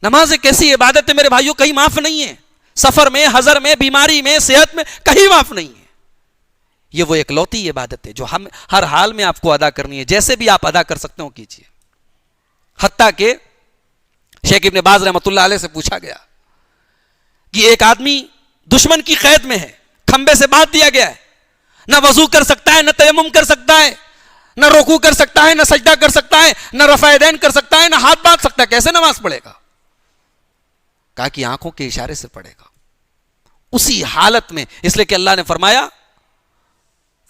نماز ایک ایسی عبادت ہے میرے بھائیوں, کہیں معاف نہیں ہے. سفر میں, حضر میں, بیماری میں, صحت میں, کہیں معاف نہیں ہے. یہ وہ اکلوتی عبادت ہے جو ہم ہر حال میں آپ کو ادا کرنی ہے, جیسے بھی آپ ادا کر سکتے ہو کیجیے. حتیٰ کہ شیخ ابن باز رحمۃ اللہ علیہ سے پوچھا گیا کہ ایک آدمی دشمن کی قید میں ہے, کھمبے سے باندھ دیا گیا ہے, نہ وضو کر سکتا ہے, نہ تیمم کر سکتا ہے, نہ رکوع کر سکتا ہے, نہ سجدہ کر سکتا ہے, نہ رفع یدین کر سکتا ہے, نہ ہاتھ باندھ سکتا ہے, کیسے نماز پڑھے گا؟ کہا کہ آنکھوں کے اشارے سے پڑھے گا. اسی حالت میں, اس لیے کہ اللہ نے فرمایا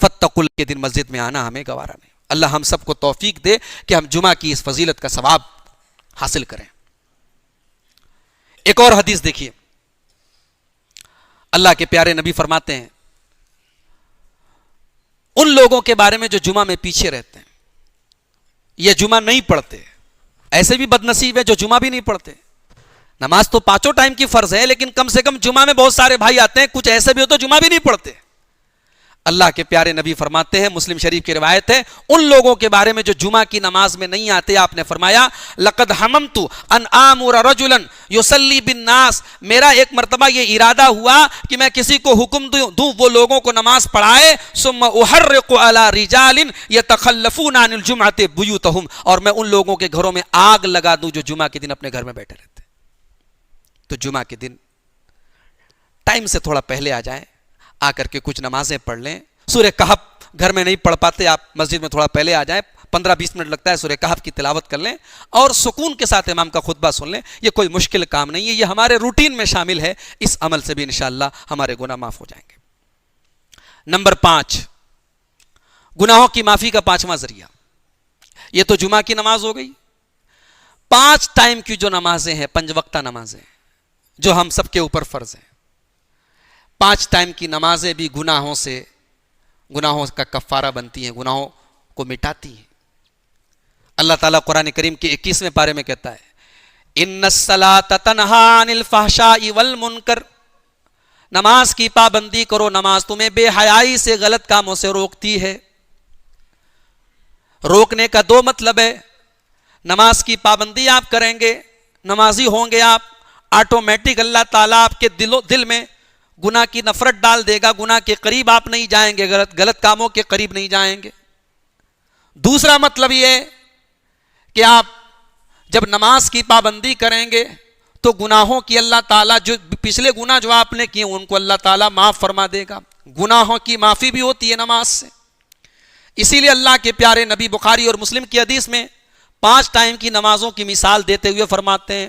فتقل کے دن مسجد میں آنا ہمیں گوارا نہیں. اللہ ہم سب کو توفیق دے کہ ہم جمعہ کی اس فضیلت کا ثواب حاصل کریں. ایک اور حدیث دیکھیے, اللہ کے پیارے نبی فرماتے ہیں ان لوگوں کے بارے میں جو جمعہ میں پیچھے رہتے ہیں, یہ جمعہ نہیں پڑھتے. ایسے بھی بد نصیب ہے جو جمعہ بھی نہیں پڑھتے. نماز تو پانچوں ٹائم کی فرض ہے, لیکن کم سے کم جمعہ میں بہت سارے بھائی آتے ہیں, کچھ ایسے بھی ہو تو جمعہ بھی نہیں پڑھتے. اللہ کے پیارے نبی فرماتے ہیں, مسلم شریف کی روایت ہے, ان لوگوں کے بارے میں جو جمعہ کی نماز میں نہیں آتے, آپ نے فرمایا لقد حممت ان آمر رجلا یصلی بالناس, میرا ایک مرتبہ یہ ارادہ ہوا کہ میں کسی کو حکم دوں وہ لوگوں کو نماز پڑھائے, ثم احرق علی رجال یتخلفون عن الجمعۃ بیوتہم, اور میں ان لوگوں کے گھروں میں آگ لگا دوں جو جمعہ کے دن اپنے گھر میں بیٹھے رہتے. تو جمعہ کے دن ٹائم سے تھوڑا پہلے آ جائیں, آ کر کے کچھ نمازیں پڑھ لیں. سورہ کہف گھر میں نہیں پڑھ پاتے, آپ مسجد میں تھوڑا پہلے آ جائیں, 15-20 منٹ لگتا ہے, سورہ کہف کی تلاوت کر لیں اور سکون کے ساتھ امام کا خطبہ سن لیں. یہ کوئی مشکل کام نہیں ہے, یہ ہمارے روٹین میں شامل ہے. اس عمل سے بھی انشاءاللہ ہمارے گناہ معاف ہو جائیں گے. نمبر 5, گناہوں کی معافی کا 5واں ذریعہ. یہ تو جمعہ کی نماز ہو گئی. 5 ٹائم کی جو نمازیں ہیں, 5 وقتہ نمازیں جو ہم سب کے اوپر فرض ہیں, 5 ٹائم کی نمازیں بھی گناہوں کا کفارہ بنتی ہیں, گناہوں کو مٹاتی ہیں. اللہ تعالیٰ قرآن کریم کے 21ویں پارے میں کہتا ہے ان الصلاۃ تنہی عن الفحشاء والمنکر, نماز کی پابندی کرو, نماز تمہیں بے حیائی سے, غلط کاموں سے روکتی ہے. روکنے کا 2 مطلب ہے. نماز کی پابندی آپ کریں گے, نمازی ہوں گے آپ, آٹومیٹک اللہ تعالیٰ آپ کے دل میں گناہ کی نفرت ڈال دے گا, گناہ کے قریب آپ نہیں جائیں گے, غلط کاموں کے قریب نہیں جائیں گے. دوسرا مطلب یہ کہ آپ جب نماز کی پابندی کریں گے تو گناہوں کی اللہ تعالیٰ, جو پچھلے گناہ جو آپ نے کیے ان کو اللہ تعالیٰ معاف فرما دے گا. گناہوں کی معافی بھی ہوتی ہے نماز سے. اسی لیے اللہ کے پیارے نبی بخاری اور مسلم کی حدیث میں 5 ٹائم کی نمازوں کی مثال دیتے ہوئے فرماتے ہیں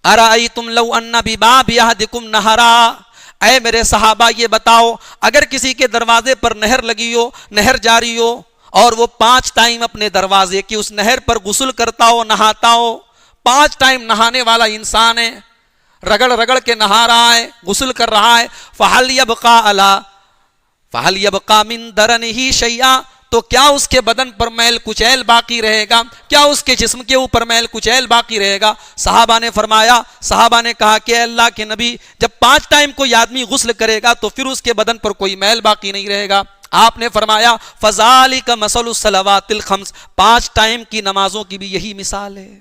ارأیتم لو ان بباب احدکم نہرا, اے میرے صحابہ یہ بتاؤ اگر کسی کے دروازے پر نہر لگی ہو, نہر جاری ہو, اور وہ 5 ٹائم اپنے دروازے کی اس نہر پر غسل کرتا ہو, نہاتا ہو, 5 ٹائم نہانے والا انسان ہے, رگڑ رگڑ کے نہا رہا ہے, غسل کر رہا ہے, فَهَلْ يَبْقَى مِن دَرَنِهِ شَيْئًا, تو کیا اس کے بدن پر میل کچیل باقی رہے گا, کیا اس کے جسم کے اوپر میل کچیل باقی رہے گا؟ صحابہ نے کہا کہ اے اللہ کے نبی, جب 5 ٹائم کوئی آدمی غسل کرے گا تو پھر اس کے بدن پر کوئی میل باقی نہیں رہے گا. آپ نے فرمایا فَذَلِكَ مَثَلُ الصَّلَوَاتِ الْخَمْسِ, 5 ٹائم کی نمازوں کی بھی یہی مثال ہے.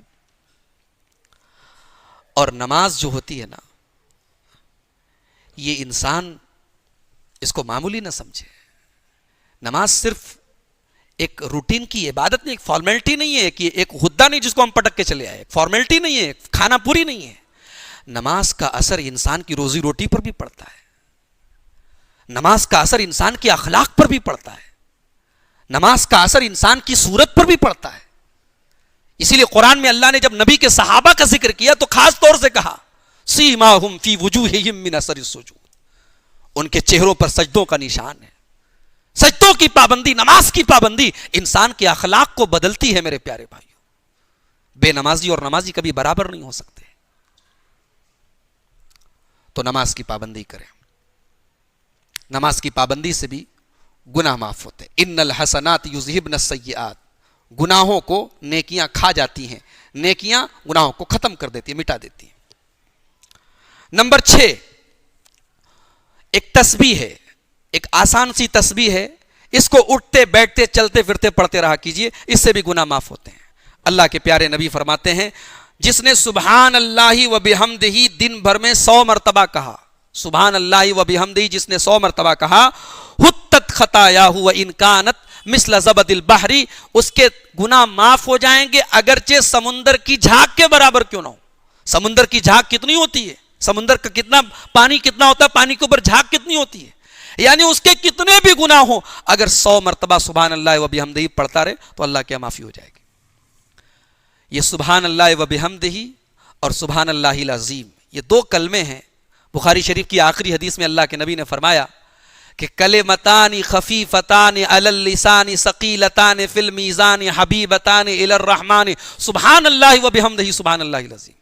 اور نماز جو ہوتی ہے نا, یہ انسان اس کو معمولی نہ سمجھے. نماز صرف ایک روٹین کی عبادت نہیں, ایک فارمیلٹی نہیں ہے, کہ ایک خدا نہیں جس کو ہم پٹک کے چلے آئے, ایک فارمیلٹی نہیں ہے, کھانا پوری نہیں ہے. نماز کا اثر انسان کی روزی روٹی پر بھی پڑتا ہے, نماز کا اثر انسان کے اخلاق پر بھی پڑتا ہے, نماز کا اثر انسان کی صورت پر بھی پڑتا ہے. اسی لیے قرآن میں اللہ نے جب نبی کے صحابہ کا ذکر کیا تو خاص طور سے کہا سیماہم فی وجوہہم من اثر السجود, ان کے چہروں پر سجدوں کا نشان ہے. سجدوں کی پابندی, نماز کی پابندی انسان کے اخلاق کو بدلتی ہے. میرے پیارے بھائیوں, بے نمازی اور نمازی کبھی برابر نہیں ہو سکتے. تو نماز کی پابندی کریں. نماز کی پابندی سے بھی گناہ معاف ہوتے ہیں. ان الحسنات یذہبن السیئات, گناہوں کو نیکیاں کھا جاتی ہیں, نیکیاں گناہوں کو ختم کر دیتی ہیں, مٹا دیتی ہیں. نمبر 6, ایک تسبیح ہے, ایک آسان سی تسبیح ہے, اس کو اٹھتے بیٹھتے چلتے پھرتے پڑھتے رہا کیجئے, اس سے بھی گناہ معاف ہوتے ہیں. اللہ کے پیارے نبی فرماتے ہیں جس نے سبحان اللہ و بحمدہ دن بھر میں 100 مرتبہ کہا, سبحان اللہ و بحمدہ جس نے 100 مرتبہ کہا, حطت خطایاہ و ان کانت مثل زبد البحر, اس کے گناہ معاف ہو جائیں گے اگرچہ سمندر کی جھاگ کے برابر کیوں نہ ہو. سمندر کی جھاگ کتنی ہوتی ہے, سمندر کا کتنا پانی کتنا ہوتا ہے, پانی کے اوپر جھاگ کتنی ہوتی ہے, یعنی اس کے کتنے بھی گناہ ہوں, اگر 100 مرتبہ سبحان اللہ و بحمدہ پڑھتا رہے تو اللہ کی معافی ہو جائے گی. یہ سبحان اللہ و بحمدہ اور سبحان اللہ العظیم, یہ 2 کلمے ہیں. بخاری شریف کی آخری حدیث میں اللہ کے نبی نے فرمایا کہ کلمتان خفیفتان علی اللسان ثقیلتان فی المیزان حبیبتان الی الرحمن سبحان اللہ و بحمدہ سبحان اللہ العظیم.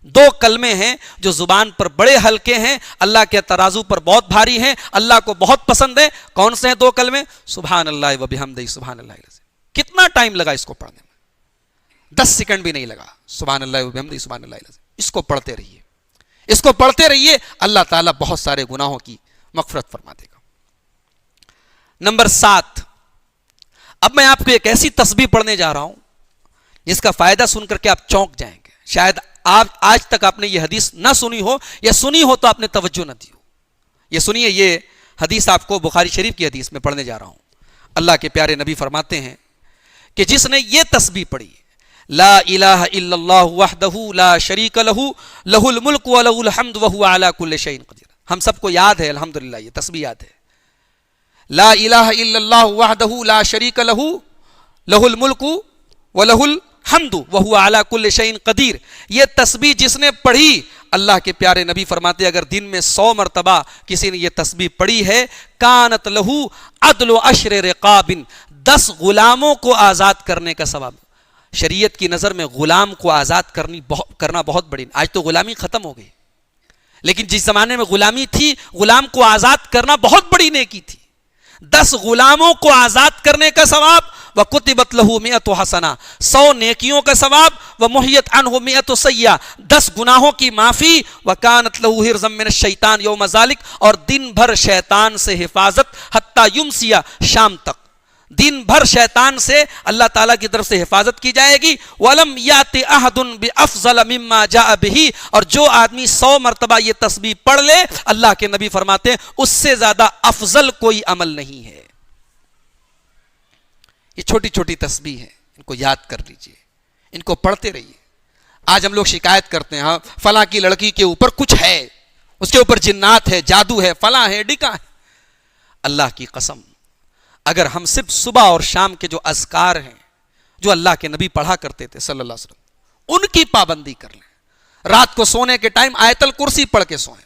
دو کلمے ہیں جو زبان پر بڑے ہلکے ہیں، اللہ کے ترازو پر بہت بھاری ہیں، اللہ کو بہت پسند ہیں. کون سے ہیں دو کلمے؟ سبحان اللہ و بحمدہ سبحان اللہ العظیم. کتنا ٹائم لگا اس کو پڑھنے میں؟ 10 سیکنڈ بھی نہیں لگا. سبحان اللہ و بحمدہ سبحان اللہ العظیم. اس کو پڑھتے رہیے، اس کو پڑھتے رہیے، اللہ تعالیٰ بہت سارے گناہوں کی مغفرت فرما دے گا. نمبر 7، اب میں آپ کو ایک ایسی تسبیح پڑھنے جا رہا ہوں جس کا فائدہ سن کر کے آپ چونک جائیں گے. شاید آپ آج تک آپ نے یہ حدیث نہ سنی ہو، یا سنی ہو تو آپ نے توجہ نہ دی ہو. یہ سنیے، یہ حدیث آپ کو بخاری شریف کی حدیث میں پڑھنے جا رہا ہوں. اللہ کے پیارے نبی فرماتے ہیں کہ جس نے یہ تسبیح پڑھی، لا الہ الا اللہ وحدہ لا شریک لہ لہ الملک و لہ الحمد وہو علی کل شیء قدیر. ہم سب کو یاد ہے الحمدللہ، یہ تسبیح یاد ہے. لا الہ الا اللہ وحدہ لا شریک لہ لہ الملک و لہ الحمد وہو علی کل شیء قدیر. یہ تسبیح جس نے پڑھی، اللہ کے پیارے نبی فرماتے اگر دن میں 100 مرتبہ کسی نے یہ تسبیح پڑھی ہے، کانت لہ عدل 10 رقاب، 10 غلاموں کو آزاد کرنے کا ثواب. شریعت کی نظر میں غلام کو آزاد کرنا بہت بڑی. آج تو غلامی ختم ہو گئی، لیکن جس زمانے میں غلامی تھی، غلام کو آزاد کرنا بہت بڑی نیکی تھی. 10 غلاموں کو آزاد کرنے کا ثواب، وَكُتِبَتْ لَهُ 100 حسنہ، 100 نیکیوں کا ثواب، وَمُحِيَتْ عَنْهُ 100 سیئہ، 10 گناہوں کی معافی، وَكَانَتْ لَهُ حِرْزًا مِنَ الشَّيْطَانِ يَوْمَ ذَلِكَ، اور دن بھر شیطان سے حفاظت، حتیٰ یمسیہ، شام تک دن بھر شیطان سے اللہ تعالیٰ کی طرف سے حفاظت کی جائے گی. وَلَمْ يَأْتِ أَحَدٌ بِأَفْضَلَ مِمَّا جَاءَ بِهِ، اور جو آدمی 100 مرتبہ یہ تسبیح پڑھ لے، اللہ کے نبی فرماتے ہیں اس سے زیادہ افضل کوئی عمل نہیں ہے. یہ چھوٹی چھوٹی تسبیح ہیں، ان کو یاد کر لیجئے، ان کو پڑھتے رہیے. آج ہم لوگ شکایت کرتے ہیں، ہاں فلاں کی لڑکی کے اوپر کچھ ہے، اس کے اوپر جنات ہے، جادو ہے، فلاں ہے، ڈکا ہے. اللہ کی قسم، اگر ہم صرف صبح اور شام کے جو اذکار ہیں جو اللہ کے نبی پڑھا کرتے تھے صلی اللہ علیہ وسلم، ان کی پابندی کر لیں. رات کو سونے کے ٹائم آیت الکرسی پڑھ کے سوئیں.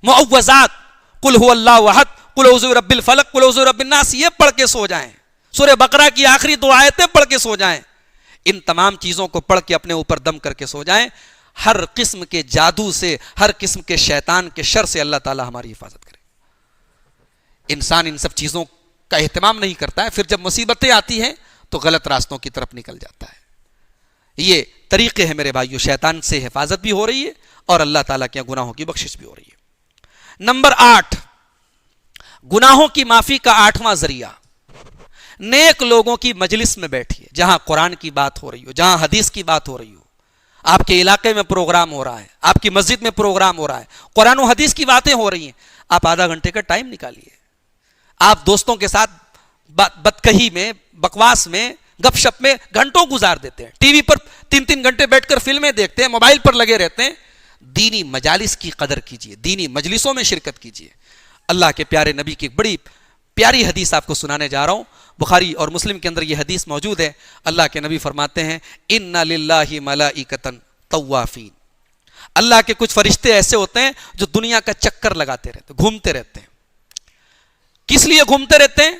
معوذات، قل هو اللہ احد، قل اعوذ برب الفلق، قل اعوذ برب الناس، یہ پڑھ کے سو جائیں. سورہ بقرہ کی آخری 2 آیتیں پڑھ کے سو جائیں. ان تمام چیزوں کو پڑھ کے اپنے اوپر دم کر کے سو جائیں. ہر قسم کے جادو سے، ہر قسم کے شیطان کے شر سے اللہ تعالی ہماری حفاظت کرے. انسان ان سب چیزوں کا اہتمام نہیں کرتا ہے، پھر جب مصیبتیں آتی ہیں تو غلط راستوں کی طرف نکل جاتا ہے. یہ طریقے ہیں میرے بھائیو، شیطان سے حفاظت بھی ہو رہی ہے اور اللہ تعالیٰ کے گناہوں کی بخشش بھی ہو رہی ہے. نمبر 8، گناہوں کی معافی کا 8واں ذریعہ، نیک لوگوں کی مجلس میں بیٹھیے، جہاں قرآن کی بات ہو رہی ہو، جہاں حدیث کی بات ہو رہی ہو. آپ کے علاقے میں پروگرام ہو رہا ہے، آپ کی مسجد میں پروگرام ہو رہا ہے، قرآن و حدیث کی باتیں ہو رہی ہیں، آپ آدھا گھنٹے کا ٹائم نکالیے. آپ دوستوں کے ساتھ بدکہی میں، بکواس میں، گپ شپ میں گھنٹوں گزار دیتے ہیں. ٹی وی پر 3 گھنٹے بیٹھ کر فلمیں دیکھتے ہیں، موبائل پر لگے رہتے ہیں. دینی مجالس کی قدر کیجیے، دینی مجلسوں میں شرکت کیجیے. اللہ کے پیارے نبی کی ایک بڑی پیاری حدیث آپ کو سنانے جا رہا ہوں. بخاری اور مسلم کے اندر یہ حدیث موجود ہے. اللہ کے نبی فرماتے ہیں اِنَّ لِلَّهِ مَلَائِکَةً طَوَّافِينَ، اللہ کے کچھ فرشتے ایسے ہوتے ہیں جو دنیا کا چکر لگاتے رہتے، گھومتے رہتے ہیں. کس لیے گھومتے رہتے ہیں؟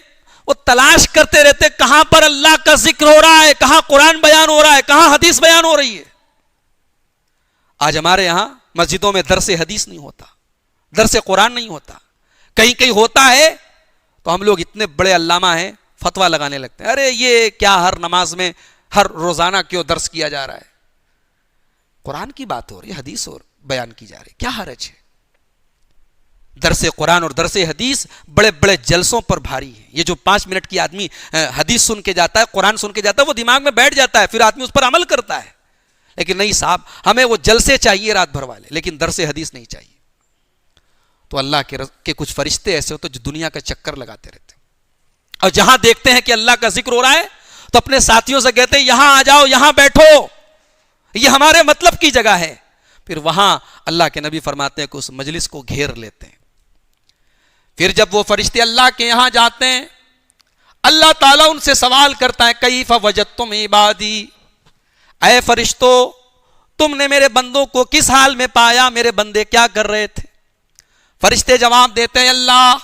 وہ تلاش کرتے رہتے ہیں کہاں پر اللہ کا ذکر ہو رہا ہے، کہاں قرآن بیان ہو رہا ہے، کہاں حدیث بیان ہو رہی ہے. آج ہمارے یہاں مسجدوں میں درس حدیث نہیں ہوتا، درس قرآن نہیں ہوتا. کہیں کہیں ہوتا ہے تو ہم لوگ اتنے بڑے علامہ ہیں، فتویٰ لگانے لگتے ہیں، ارے یہ کیا ہر نماز میں، ہر روزانہ کیوں درس کیا جا رہا ہے. قرآن کی بات ہو رہی ہے، حدیث اور بیان کی جا رہی ہے، کیا حرج ہے؟ درس قرآن اور درس حدیث بڑے بڑے جلسوں پر بھاری ہے. یہ جو 5 منٹ کی آدمی حدیث سن کے جاتا ہے، قرآن سن کے جاتا ہے، وہ دماغ میں بیٹھ جاتا ہے، پھر آدمی اس پر عمل کرتا ہے. لیکن نہیں صاحب، ہمیں وہ جلسے چاہیے رات بھر والے، لیکن درس حدیث نہیں چاہیے. تو اللہ کے کچھ فرشتے ایسے ہوتے جو دنیا کا چکر لگاتے رہتے ہیں، اور جہاں دیکھتے ہیں کہ اللہ کا ذکر ہو رہا ہے تو اپنے ساتھیوں سے کہتے ہیں یہاں آ جاؤ، یہاں بیٹھو، یہ ہمارے مطلب کی جگہ ہے. پھر وہاں اللہ کے نبی فرماتے ہیں کہ اس مجلس کو گھیر لیتے ہیں. پھر جب وہ فرشتے اللہ کے یہاں جاتے ہیں، اللہ تعالیٰ ان سے سوال کرتا ہے کیف وجدتم عبادی، اے فرشتو تم نے میرے بندوں کو کس حال میں پایا، میرے بندے کیا کر رہے تھے؟ فرشتے جواب دیتے ہیں اللہ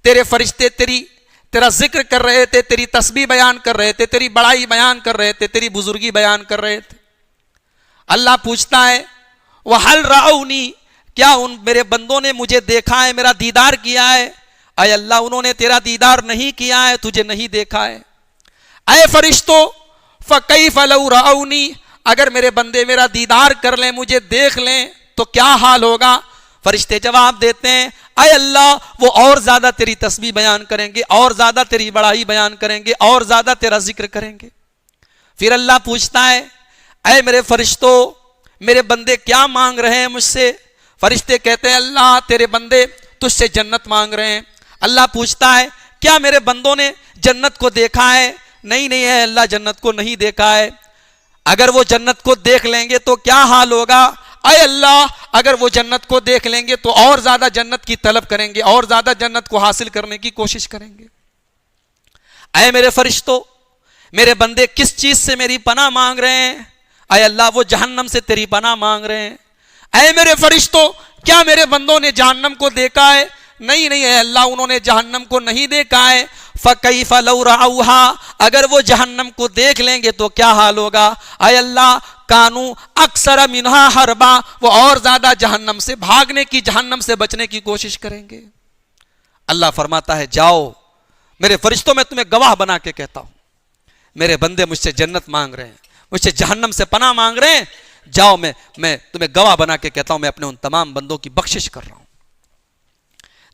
تیرے فرشتے تیرا ذکر کر رہے تھے، تیری تسبیح بیان کر رہے تھے، تیری بڑائی بیان کر رہے تھے، تیری بزرگی بیان کر رہے تھے۔ اللہ پوچھتا ہے وَهَلْ رَأَوْنِي، کیا ان میرے بندوں نے مجھے دیکھا ہے، میرا دیدار کیا ہے؟ اے اللہ انہوں نے تیرا دیدار نہیں کیا ہے، تجھے نہیں دیکھا ہے۔ اے فرشتوں فَكَيْفَ لَوْ رَأَوْنِي، اگر میرے بندے میرا دیدار کر لیں، مجھے دیکھ لیں تو کیا حال ہوگا؟ فرشتے جواب دیتے ہیں اے اللہ وہ اور زیادہ تیری تسبیح بیان کریں گے، اور زیادہ تیری بڑائی بیان کریں گے، اور زیادہ تیرا ذکر کریں گے۔ پھر اللہ پوچھتا ہے اے میرے فرشتوں میرے بندے کیا مانگ رہے ہیں مجھ سے؟ فرشتے کہتے ہیں اللہ تیرے بندے تجھ سے جنت مانگ رہے ہیں۔ اللہ پوچھتا ہے کیا میرے بندوں نے جنت کو دیکھا ہے؟ نہیں ہے اللہ جنت کو نہیں دیکھا ہے۔ اگر وہ جنت کو دیکھ لیں گے تو کیا حال ہوگا؟ اے اللہ اگر وہ جنت کو دیکھ لیں گے تو اور زیادہ جنت کی طلب کریں گے، اور زیادہ جنت کو حاصل کرنے کی کوشش کریں گے۔ اے میرے فرشتوں میرے بندے کس چیز سے میری پناہ مانگ رہے ہیں؟ اے اللہ وہ جہنم سے تیری پناہ مانگ رہے ہیں۔ اے میرے فرشتوں کیا میرے بندوں نے جہنم کو دیکھا ہے؟ نہیں ہے اللہ انہوں نے جہنم کو نہیں دیکھا ہے۔ فَكَيْفَ لَوْ رَأَوْهَا، اگر وہ جہنم کو دیکھ لیں گے تو کیا حال ہوگا؟ اے اللہ کانو اکثر منہا حربا، وہ اور زیادہ جہنم سے بھاگنے کی، جہنم سے بچنے کی کوشش کریں گے۔ اللہ فرماتا ہے جاؤ میرے فرشتوں میں تمہیں گواہ بنا کے کہتا ہوں میرے بندے مجھ سے جنت مانگ رہے ہیں، مجھ سے جہنم سے پناہ مانگ رہے ہیں، جاؤ میں تمہیں گواہ بنا کے کہتا ہوں میں اپنے ان تمام بندوں کی بخشش کر رہا ہوں۔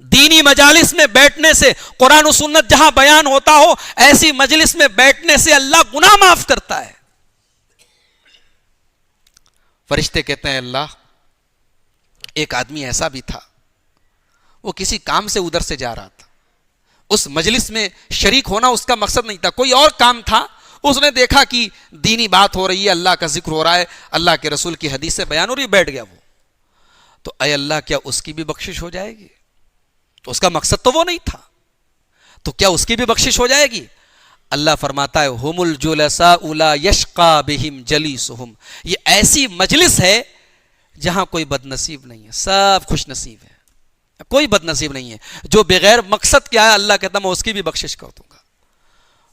دینی مجالس میں بیٹھنے سے، قرآن و سنت جہاں بیان ہوتا ہو ایسی مجلس میں بیٹھنے سے اللہ گناہ معاف کرتا ہے۔ فرشتے کہتے ہیں اللہ ایک آدمی ایسا بھی تھا وہ کسی کام سے ادھر سے جا رہا تھا، اس مجلس میں شریک ہونا اس کا مقصد نہیں تھا، کوئی اور کام تھا، اس نے دیکھا کہ دینی بات ہو رہی ہے، اللہ کا ذکر ہو رہا ہے، اللہ کے رسول کی حدیث سے بیان ہو رہی ہے، بیٹھ گیا وہ۔ تو اے اللہ کیا اس کی بھی بخشش ہو جائے گی؟ تو اس کا مقصد تو وہ نہیں تھا، تو کیا اس کی بھی بخشش ہو جائے گی؟ اللہ فرماتا ہے ہم الجلساء لا یشقی بہم جلیسہم، یہ ایسی مجلس ہے جہاں کوئی بد نصیب نہیں ہے، سب خوش نصیب ہے، کوئی بد نصیب نہیں ہے۔ جو بغیر مقصد کیا ہے اللہ کہتا میں اس کی بھی بخشش کر دوں گا۔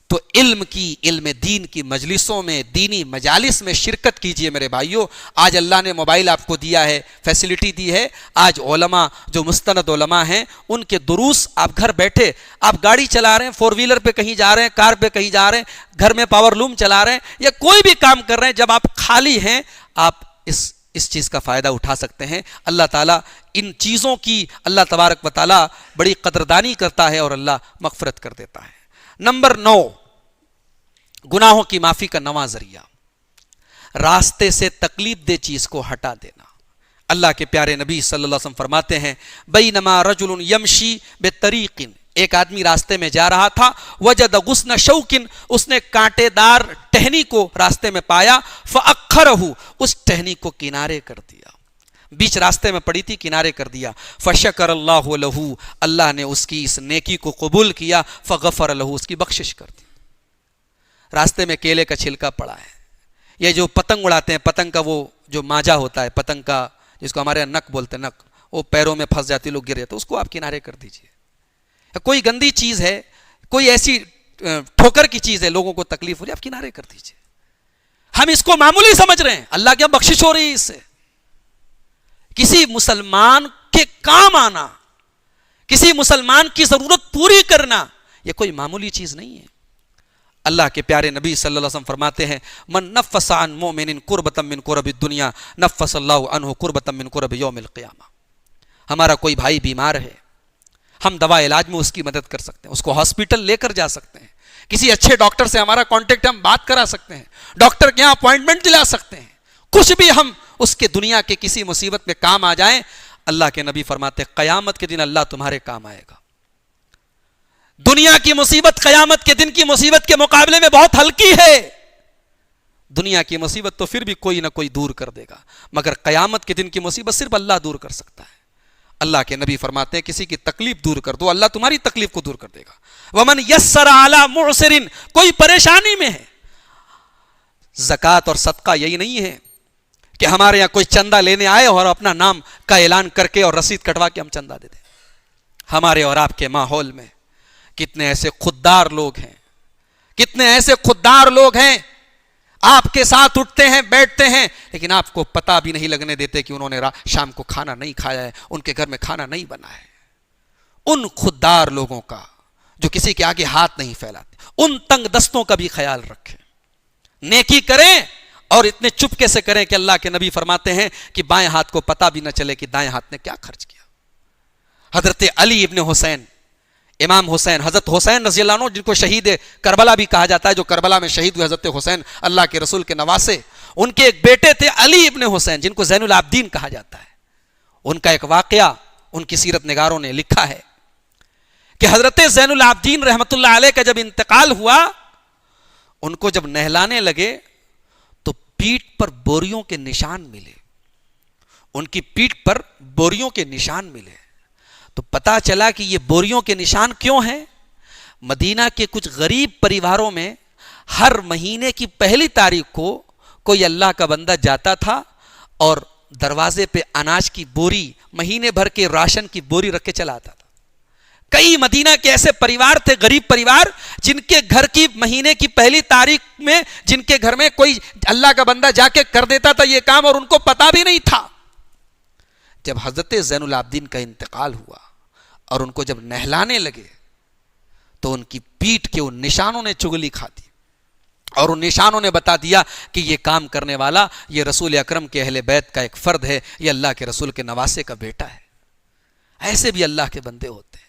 تو علم دین کی مجلسوں میں، دینی مجالس میں شرکت کیجئے میرے بھائیوں۔ آج اللہ نے موبائل آپ کو دیا ہے، فیسلٹی دی ہے، آج علماء جو مستند علماء ہیں ان کے دروس آپ گھر بیٹھے، آپ گاڑی چلا رہے ہیں، فور ویلر پہ کہیں جا رہے ہیں، کار پہ کہیں جا رہے ہیں، گھر میں پاور لوم چلا رہے ہیں یا کوئی بھی کام کر رہے ہیں، جب آپ خالی ہیں آپ اس چیز کا فائدہ اٹھا سکتے ہیں۔ اللہ تعالیٰ ان چیزوں کی اللہ تبارک و تعالیٰ بڑی قدردانی کرتا ہے اور اللہ مغفرت کر دیتا ہے۔ نمبر 9 گناہوں کی معافی کا نواں ذریعہ، راستے سے تکلیف دہ چیز کو ہٹا دینا۔ اللہ کے پیارے نبی صلی اللہ علیہ وسلم فرماتے ہیں بینما رجل یمشی بطریق، ایک آدمی راستے میں جا رہا تھا، وجد غصن شوک، اس نے کانٹے دار ٹہنی کو راستے میں پایا، فاخرہ، اس ٹہنی کو کنارے کر دیا، بیچ راستے میں پڑی تھی کنارے کر دیا، فشکر اللہ لہ، اللہ نے اس کی اس نیکی کو قبول کیا، فغفر لہ، اس کی بخشش کر دی۔ راستے میں کیلے کا چھلکا پڑا ہے، یہ جو پتنگ اڑاتے ہیں، پتنگ کا وہ جو ماجا ہوتا ہے پتنگ کا، جس کو ہمارے یہاں نک بولتے ہیں، نک، وہ پیروں میں پھنس جاتی، لوگ گر جاتے، اس کو آپ کنارے کر دیجئے۔ کوئی گندی چیز ہے، کوئی ایسی ٹھوکر کی چیز ہے، لوگوں کو تکلیف ہو رہی ہے، آپ کنارے کر دیجئے۔ ہم اس کو معمولی سمجھ رہے ہیں، اللہ کی بخشش ہو رہی ہے اس سے۔ کسی مسلمان کے کام آنا، کسی مسلمان کی ضرورت پوری کرنا، یہ کوئی معمولی چیز نہیں ہے۔ اللہ کے پیارے نبی صلی اللہ علیہ وسلم فرماتے ہیں من نفس عن مؤمن کربۃ من کرب الدنیا نفس اللہ عنہ کربۃ من کرب یوم القیامہ۔ ہمارا کوئی بھائی بیمار ہے، ہم دوا علاج میں اس کی مدد کر سکتے ہیں، اس کو ہاسپٹل لے کر جا سکتے ہیں، کسی اچھے ڈاکٹر سے ہمارا کانٹیکٹ، ہم بات کرا سکتے ہیں، ڈاکٹر کے یہاں اپوائنٹمنٹ دلا سکتے ہیں، کچھ بھی ہم اس کے دنیا کے کسی مصیبت میں کام آ جائیں، اللہ کے نبی فرماتے ہیں قیامت کے دن اللہ تمہارے کام آئے گا۔ دنیا کی مصیبت قیامت کے دن کی مصیبت کے مقابلے میں بہت ہلکی ہے۔ دنیا کی مصیبت تو پھر بھی کوئی نہ کوئی دور کر دے گا، مگر قیامت کے دن کی مصیبت صرف اللہ دور کر سکتا ہے۔ اللہ کے نبی فرماتے ہیں کسی کی تکلیف دور کر دو، اللہ تمہاری تکلیف کو دور کر دے گا۔ ومن یسر علی معسر، کوئی پریشانی میں ہے۔ زکوٰۃ اور صدقہ یہی نہیں ہے کہ ہمارے یہاں کوئی چندہ لینے آئے اور اپنا نام کا اعلان کر کے اور رسید کٹوا کے ہم چندہ دے دیں۔ ہمارے اور آپ کے ماحول میں کتنے ایسے خوددار لوگ ہیں، کتنے ایسے خوددار لوگ ہیں، آپ کے ساتھ اٹھتے ہیں بیٹھتے ہیں لیکن آپ کو پتہ بھی نہیں لگنے دیتے کہ انہوں نے شام کو کھانا نہیں کھایا ہے، ان کے گھر میں کھانا نہیں بنا ہے۔ ان خوددار لوگوں کا جو کسی کے آگے ہاتھ نہیں پھیلاتے، ان تنگ دستوں کا بھی خیال رکھیں، نیکی کریں اور اتنے چپکے سے کریں کہ اللہ کے نبی فرماتے ہیں کہ بائیں ہاتھ کو پتہ بھی نہ چلے کہ دائیں ہاتھ نے کیا خرچ کیا۔ حضرت علی ابن حسین، امام حسین، حضرت حسین رضی اللہ عنہ جن کو شہید کربلا بھی کہا جاتا ہے، جو کربلا میں شہید ہوئے حضرت حسین اللہ کے رسول کے نواسے، ان کے ایک بیٹے تھے علی ابن حسین جن کو زین العابدین کہا جاتا ہے۔ ان کا ایک واقعہ ان کی سیرت نگاروں نے لکھا ہے کہ حضرت زین العابدین رحمت اللہ علیہ کا جب انتقال ہوا، ان کو جب نہلانے لگے تو پیٹھ پر بوریوں کے نشان ملے، ان کی پیٹھ پر بوریوں کے نشان ملے۔ تو پتا چلا کہ یہ بوریوں کے نشان کیوں ہیں؟ مدینہ کے کچھ غریب پریواروں میں ہر مہینے کی پہلی تاریخ کو کوئی اللہ کا بندہ جاتا تھا اور دروازے پہ اناج کی بوری، مہینے بھر کے راشن کی بوری رکھ کے چلا آتا تھا۔ کئی مدینہ کے ایسے پریوار تھے، غریب پریوار، جن کے گھر کی مہینے کی پہلی تاریخ میں جن کے گھر میں کوئی اللہ کا بندہ جا کے کر دیتا تھا یہ کام اور ان کو پتا بھی نہیں تھا۔ جب حضرت زین العابدین کا انتقال ہوا اور ان کو جب نہلانے لگے تو ان کی پیٹھ کے ان نشانوں نے چغلی کھا دی اور ان نشانوں نے بتا دیا کہ یہ کام کرنے والا یہ رسول اکرم کے اہل بیت کا ایک فرد ہے، یہ اللہ کے رسول کے نواسے کا بیٹا ہے۔ ایسے بھی اللہ کے بندے ہوتے ہیں۔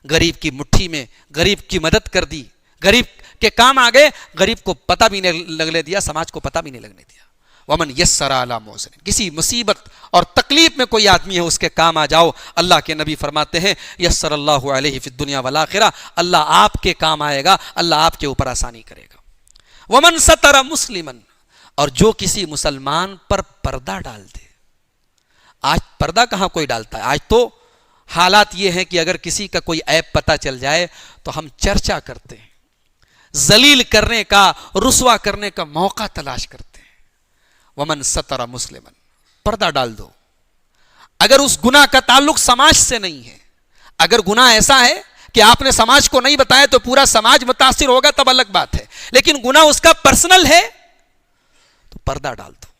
غریب کی مٹھی میں غریب کی مدد کر دی، غریب کے کام آ گئے، غریب کو پتہ بھی نہیں لگنے دیا، سماج کو پتہ بھی نہیں لگنے دیا۔ ومن یسر علی محسن، کسی مصیبت اور تکلیف میں کوئی آدمی ہے اس کے کام آ جاؤ، اللہ کے نبی فرماتے ہیں یسر اللہ علیہ فی الدنیا والآخرہ، اللہ آپ کے کام آئے گا، اللہ آپ کے اوپر آسانی کرے گا۔ ومن ستر مسلما، اور جو کسی مسلمان پر پردہ ڈال دے۔ آج پردہ کہاں کوئی ڈالتا ہے؟ آج تو حالات یہ ہیں کہ اگر کسی کا کوئی عیب پتہ چل جائے تو ہم چرچا کرتے ہیں، ذلیل کرنے کا، رسوا کرنے کا موقع تلاش کرتے ہیں۔ ومن ستر مسلما، پردہ ڈال دو۔ اگر اس گناہ کا تعلق سماج سے نہیں ہے، اگر گناہ ایسا ہے کہ آپ نے سماج کو نہیں بتایا تو پورا سماج متاثر ہوگا تب الگ بات ہے، لیکن گناہ اس کا پرسنل ہے تو پردہ ڈال دو،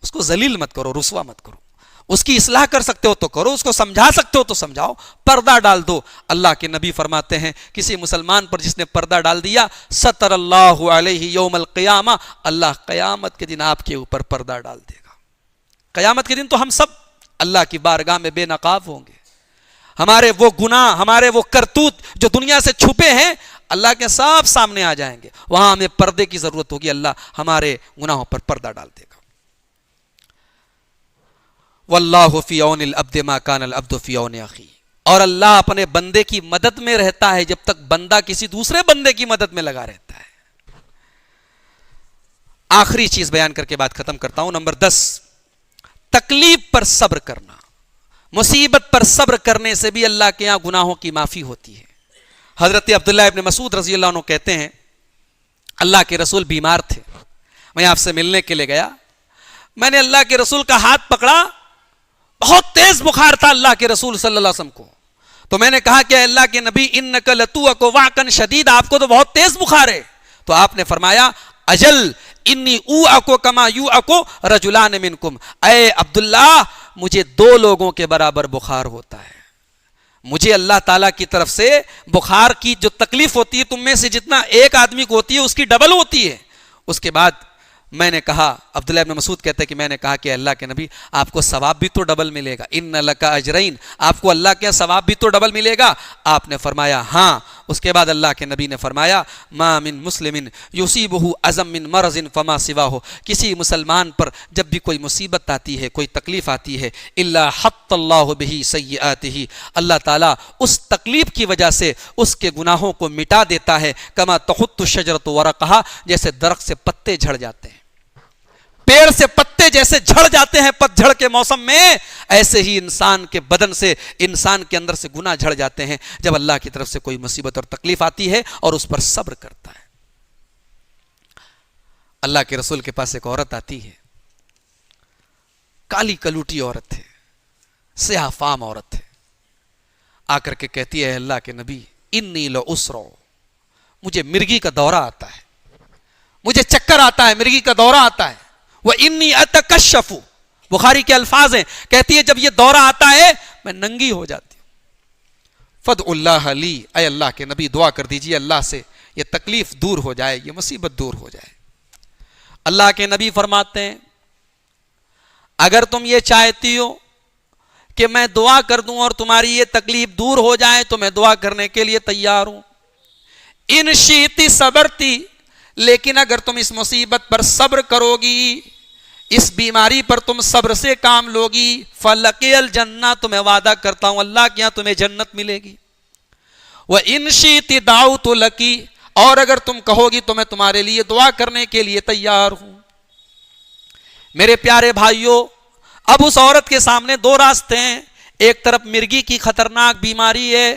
اس کو ذلیل مت کرو، رسوا مت کرو، اس کی اصلاح کر سکتے ہو تو کرو، اس کو سمجھا سکتے ہو تو سمجھاؤ، پردہ ڈال دو۔ اللہ کے نبی فرماتے ہیں کسی مسلمان پر جس نے پردہ ڈال دیا، ستر اللہ علیہ یوم القیامہ، اللہ قیامت کے دن آپ کے اوپر پردہ ڈال دے گا۔ قیامت کے دن تو ہم سب اللہ کی بارگاہ میں بے نقاب ہوں گے، ہمارے وہ گناہ، ہمارے وہ کرتوت جو دنیا سے چھپے ہیں اللہ کے سب سامنے آ جائیں گے، وہاں ہمیں پردے کی ضرورت ہوگی، اللہ ہمارے گناہوں پر پردہ ڈال دے گا۔ واللہ فی عون العبد ما کان العبد فی عون اخیہ، اور اللہ اپنے بندے کی مدد میں رہتا ہے جب تک بندہ کسی دوسرے بندے کی مدد میں لگا رہتا ہے۔ آخری چیز بیان کر کے بات ختم کرتا ہوں، نمبر 10، تکلیف پر صبر کرنا۔ مصیبت پر صبر کرنے سے بھی اللہ کے یہاں گناہوں کی معافی ہوتی ہے۔ حضرت عبداللہ ابن مسعود رضی اللہ عنہ کہتے ہیں اللہ کے رسول بیمار تھے، میں آپ سے ملنے کے لیے گیا، میں نے اللہ کے رسول کا ہاتھ پکڑا، بہت تیز بخار تھا اللہ کے رسول صلی اللہ علیہ وسلم کو، تو میں نے کہا کہ اللہ کے نبی انک لتوک وعکا شدید، آپ کو تو بہت تیز بخار ہے۔ تو آپ نے فرمایا اجل انی اوعکو کما یوعکو رجلان منکم، اے عبداللہ مجھے 2 لوگوں کے برابر بخار ہوتا ہے، مجھے اللہ تعالیٰ کی طرف سے بخار کی جو تکلیف ہوتی ہے تم میں سے جتنا ایک آدمی کو ہوتی ہے اس کی ڈبل ہوتی ہے۔ اس کے بعد میں نے کہا، عبداللہ ابن مسعود کہتے ہیں کہ میں نے کہا کہ اللہ کے نبی آپ کو ثواب بھی تو ڈبل ملے گا، ان لک اجرین، آپ کو اللہ کے ثواب بھی تو ڈبل ملے گا۔ آپ نے فرمایا ہاں۔ اس کے بعد اللہ کے نبی نے فرمایا ما من مسلم یصیبہ اذی من مرض فما سواہ، کسی مسلمان پر جب بھی کوئی مصیبت آتی ہے، کوئی تکلیف آتی ہے، الا حط اللہ بہ سیئاتہ، اللہ تعالیٰ اس تکلیف کی وجہ سے اس کے گناہوں کو مٹا دیتا ہے، کما تحط الشجرۃ ورقہا، جیسے درخت سے پتے جھڑ جاتے ہیں، پیڑ سے پتے جیسے جھڑ جاتے ہیں پت جھڑ کے موسم میں، ایسے ہی انسان کے بدن سے، انسان کے اندر سے گناہ جھڑ جاتے ہیں جب اللہ کی طرف سے کوئی مصیبت اور تکلیف آتی ہے اور اس پر صبر کرتا ہے۔ اللہ کے رسول کے پاس ایک عورت آتی ہے، کالی کلوٹی عورت ہے، سیاہ فام عورت ہے، آ کر کے کہتی ہے اللہ کے نبی انی لعسر، مجھے مرگی کا دورہ آتا ہے، مجھے چکر آتا ہے، مرگی کا دورہ آتا ہے، وانی اتکشف، بخاری کے الفاظ ہیں، کہتی ہے جب یہ دورہ آتا ہے میں ننگی ہو جاتی ہوں، فدع اللہ لی، اے اللہ کے نبی دعا کر دیجئے اللہ سے یہ تکلیف دور ہو جائے، یہ مصیبت دور ہو جائے۔ اللہ کے نبی فرماتے ہیں اگر تم یہ چاہتی ہو کہ میں دعا کر دوں اور تمہاری یہ تکلیف دور ہو جائے تو میں دعا کرنے کے لیے تیار ہوں، ان شئتی صبرتی، لیکن اگر تم اس مصیبت پر صبر کرو گی، اس بیماری پر تم صبر سے کام لوگی، فلقی الجنہ، تمہیں وعدہ کرتا ہوں اللہ کے یہاں تمہیں جنت ملے گی، وَإِن شِئْتِ دَعَوْتُ لَكِ، اور اگر تم کہو گی تو میں تمہارے لیے دعا کرنے کے لیے تیار ہوں۔ میرے پیارے بھائیوں، اب اس عورت کے سامنے دو راستے ہیں، ایک طرف مرگی کی خطرناک بیماری ہے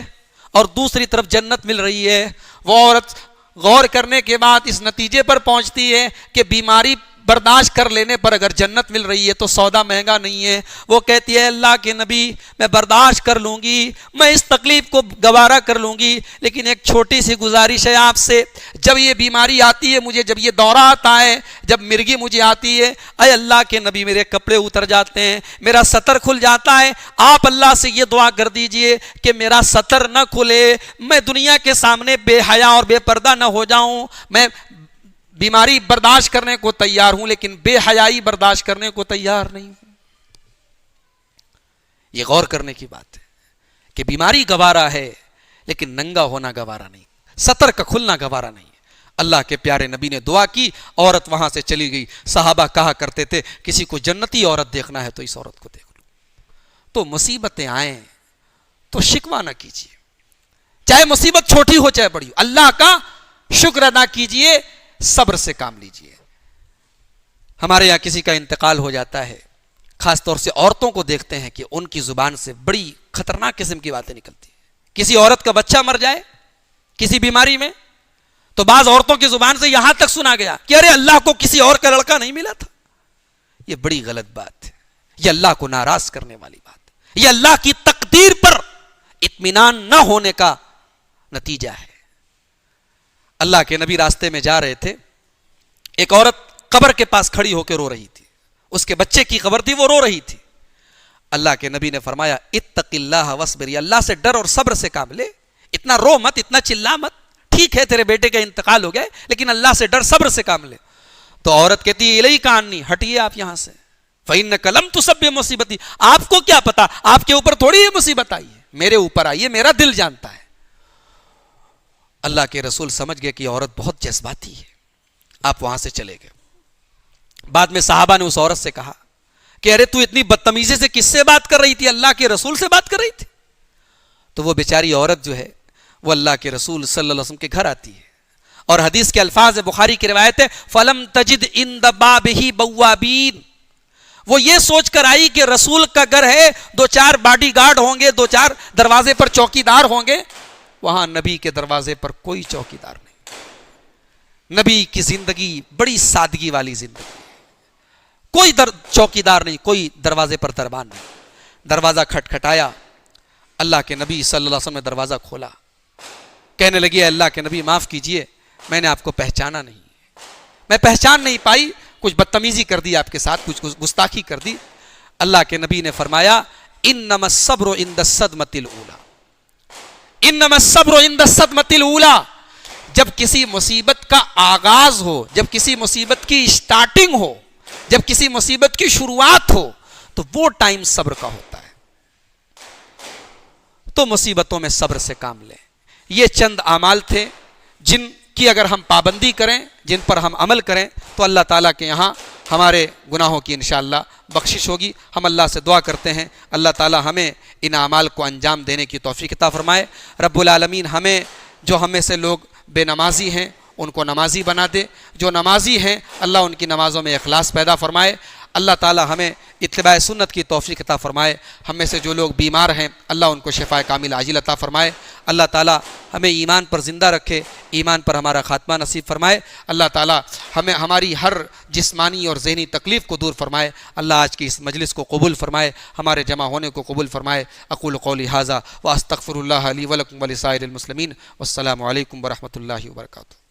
اور دوسری طرف جنت مل رہی ہے۔ وہ عورت غور کرنے کے بعد اس نتیجے پر پہنچتی ہے کہ بیماری برداشت کر لینے پر اگر جنت مل رہی ہے تو سودا مہنگا نہیں ہے۔ وہ کہتی ہے اللہ کے نبی میں برداشت کر لوں گی، میں اس تکلیف کو گوارا کر لوں گی، لیکن ایک چھوٹی سی گزارش ہے آپ سے، جب یہ بیماری آتی ہے مجھے، جب یہ دورہ آتا ہے، جب مرگی مجھے آتی ہے، اے اللہ کے نبی میرے کپڑے اتر جاتے ہیں، میرا سطر کھل جاتا ہے، آپ اللہ سے یہ دعا کر دیجئے کہ میرا سطر نہ کھلے، میں دنیا کے سامنے بے حیا اور بے پردہ نہ ہو جاؤں، میں بیماری برداشت کرنے کو تیار ہوں لیکن بے حیائی برداشت کرنے کو تیار نہیں ہوں۔ یہ غور کرنے کی بات ہے کہ بیماری گوارا ہے لیکن ننگا ہونا گوارا نہیں، سطر کا کھلنا گوارا نہیں۔ اللہ کے پیارے نبی نے دعا کی، عورت وہاں سے چلی گئی۔ صحابہ کہا کرتے تھے کسی کو جنتی عورت دیکھنا ہے تو اس عورت کو دیکھ لو۔ تو مصیبتیں آئیں تو شکوہ نہ کیجیے، چاہے مصیبت چھوٹی ہو چاہے بڑی ہو، اللہ کا شکر ادا کیجیے، صبر سے کام لیجئے۔ ہمارے یہاں کسی کا انتقال ہو جاتا ہے، خاص طور سے عورتوں کو دیکھتے ہیں کہ ان کی زبان سے بڑی خطرناک قسم کی باتیں نکلتی ہیں۔ کسی عورت کا بچہ مر جائے کسی بیماری میں تو بعض عورتوں کی زبان سے یہاں تک سنا گیا کہ ارے اللہ کو کسی اور کا لڑکا نہیں ملا تھا۔ یہ بڑی غلط بات ہے، یہ اللہ کو ناراض کرنے والی بات ہے، یہ اللہ کی تقدیر پر اطمینان نہ ہونے کا نتیجہ ہے۔ اللہ کے نبی راستے میں جا رہے تھے، ایک عورت قبر کے پاس کھڑی ہو کے رو رہی تھی، اس کے بچے کی قبر تھی، وہ رو رہی تھی۔ اللہ کے نبی نے فرمایا اتق اللہ واصبر، اللہ سے ڈر اور صبر سے کام لے، اتنا رو مت، اتنا چلا مت، ٹھیک ہے تیرے بیٹے کا انتقال ہو گیا لیکن اللہ سے ڈر، صبر سے کام لے۔ تو عورت کہتی ہے الیک عنی، ہٹیے آپ یہاں سے، فإنک لم تصب بمصیبتی، آپ کو کیا پتا، آپ کے اوپر تھوڑی یہ مصیبت آئی ہے، میرے اوپر آئی ہے، میرا دل جانتا ہے۔ اللہ کے رسول سمجھ گئے کہ عورت بہت جذباتی ہے، آپ وہاں سے چلے گئے۔ بعد میں صحابہ نے اس عورت سے کہا کہ ارے تو اتنی بدتمیزی سے کس سے بات کر رہی تھی؟ اللہ کے رسول سے بات کر رہی تھی۔ تو وہ بیچاری عورت جو ہے وہ اللہ کے رسول صلی اللہ علیہ وسلم کے گھر آتی ہے، اور حدیث کے الفاظ ہے، بخاری کی روایت ہے، فلم تجد عند بابہ بوابین، وہ یہ سوچ کر آئی کہ رسول کا گھر ہے، دو چار باڈی گارڈ ہوں گے، دو چار دروازے پر چوکیدار ہوں گے، وہاں نبی کے دروازے پر کوئی چوکیدار نہیں۔ نبی کی زندگی بڑی سادگی والی زندگی، کوئی چوکیدار نہیں، کوئی دروازے پر دربان نہیں۔ دروازہ کھٹکھٹایا، اللہ کے نبی صلی اللہ علیہ وسلم نے دروازہ کھولا، کہنے لگی اللہ کے نبی معاف کیجئے، میں نے آپ کو پہچانا نہیں، میں پہچان نہیں پائی، کچھ بدتمیزی کر دی آپ کے ساتھ، کچھ گستاخی کر دی۔ اللہ کے نبی نے فرمایا انما الصبر عند الصدمۃ الاولی، انما الصبر عند الصدمۃ الاولی، جب کسی مصیبت کا آغاز ہو، جب کسی مصیبت کی سٹارٹنگ ہو، جب کسی مصیبت کی شروعات ہو تو وہ ٹائم صبر کا ہوتا ہے۔ تو مصیبتوں میں صبر سے کام لیں۔ یہ چند اعمال تھے جن کی اگر ہم پابندی کریں، جن پر ہم عمل کریں تو اللہ تعالیٰ کے یہاں ہمارے گناہوں کی انشاءاللہ بخشش ہوگی۔ ہم اللہ سے دعا کرتے ہیں اللہ تعالیٰ ہمیں ان اعمال کو انجام دینے کی توفیق عطا فرمائے۔ رب العالمین ہمیں، جو ہم میں سے لوگ بے نمازی ہیں ان کو نمازی بنا دے، جو نمازی ہیں اللہ ان کی نمازوں میں اخلاص پیدا فرمائے۔ اللہ تعالیٰ ہمیں اتباع سنت کی توفیق عطا فرمائے. ہم میں سے جو لوگ بیمار ہیں اللہ ان کو شفاء کامل عاجل عطا فرمائے. اللہ تعالیٰ ہمیں ایمان پر زندہ رکھے, ایمان پر ہمارا خاتمہ نصیب فرمائے. اللہ تعالیٰ ہمیں ہماری ہر جسمانی اور ذہنی تکلیف کو دور فرمائے. اللہ آج کی اس مجلس کو قبول فرمائے, ہمارے جمع ہونے کو قبول فرمائے. اقول قولی ھذا واستغفر اللہ لی ولکم ولسائر المسلمین. والسلام علیکم ورحمۃ اللہ وبرکاتہ.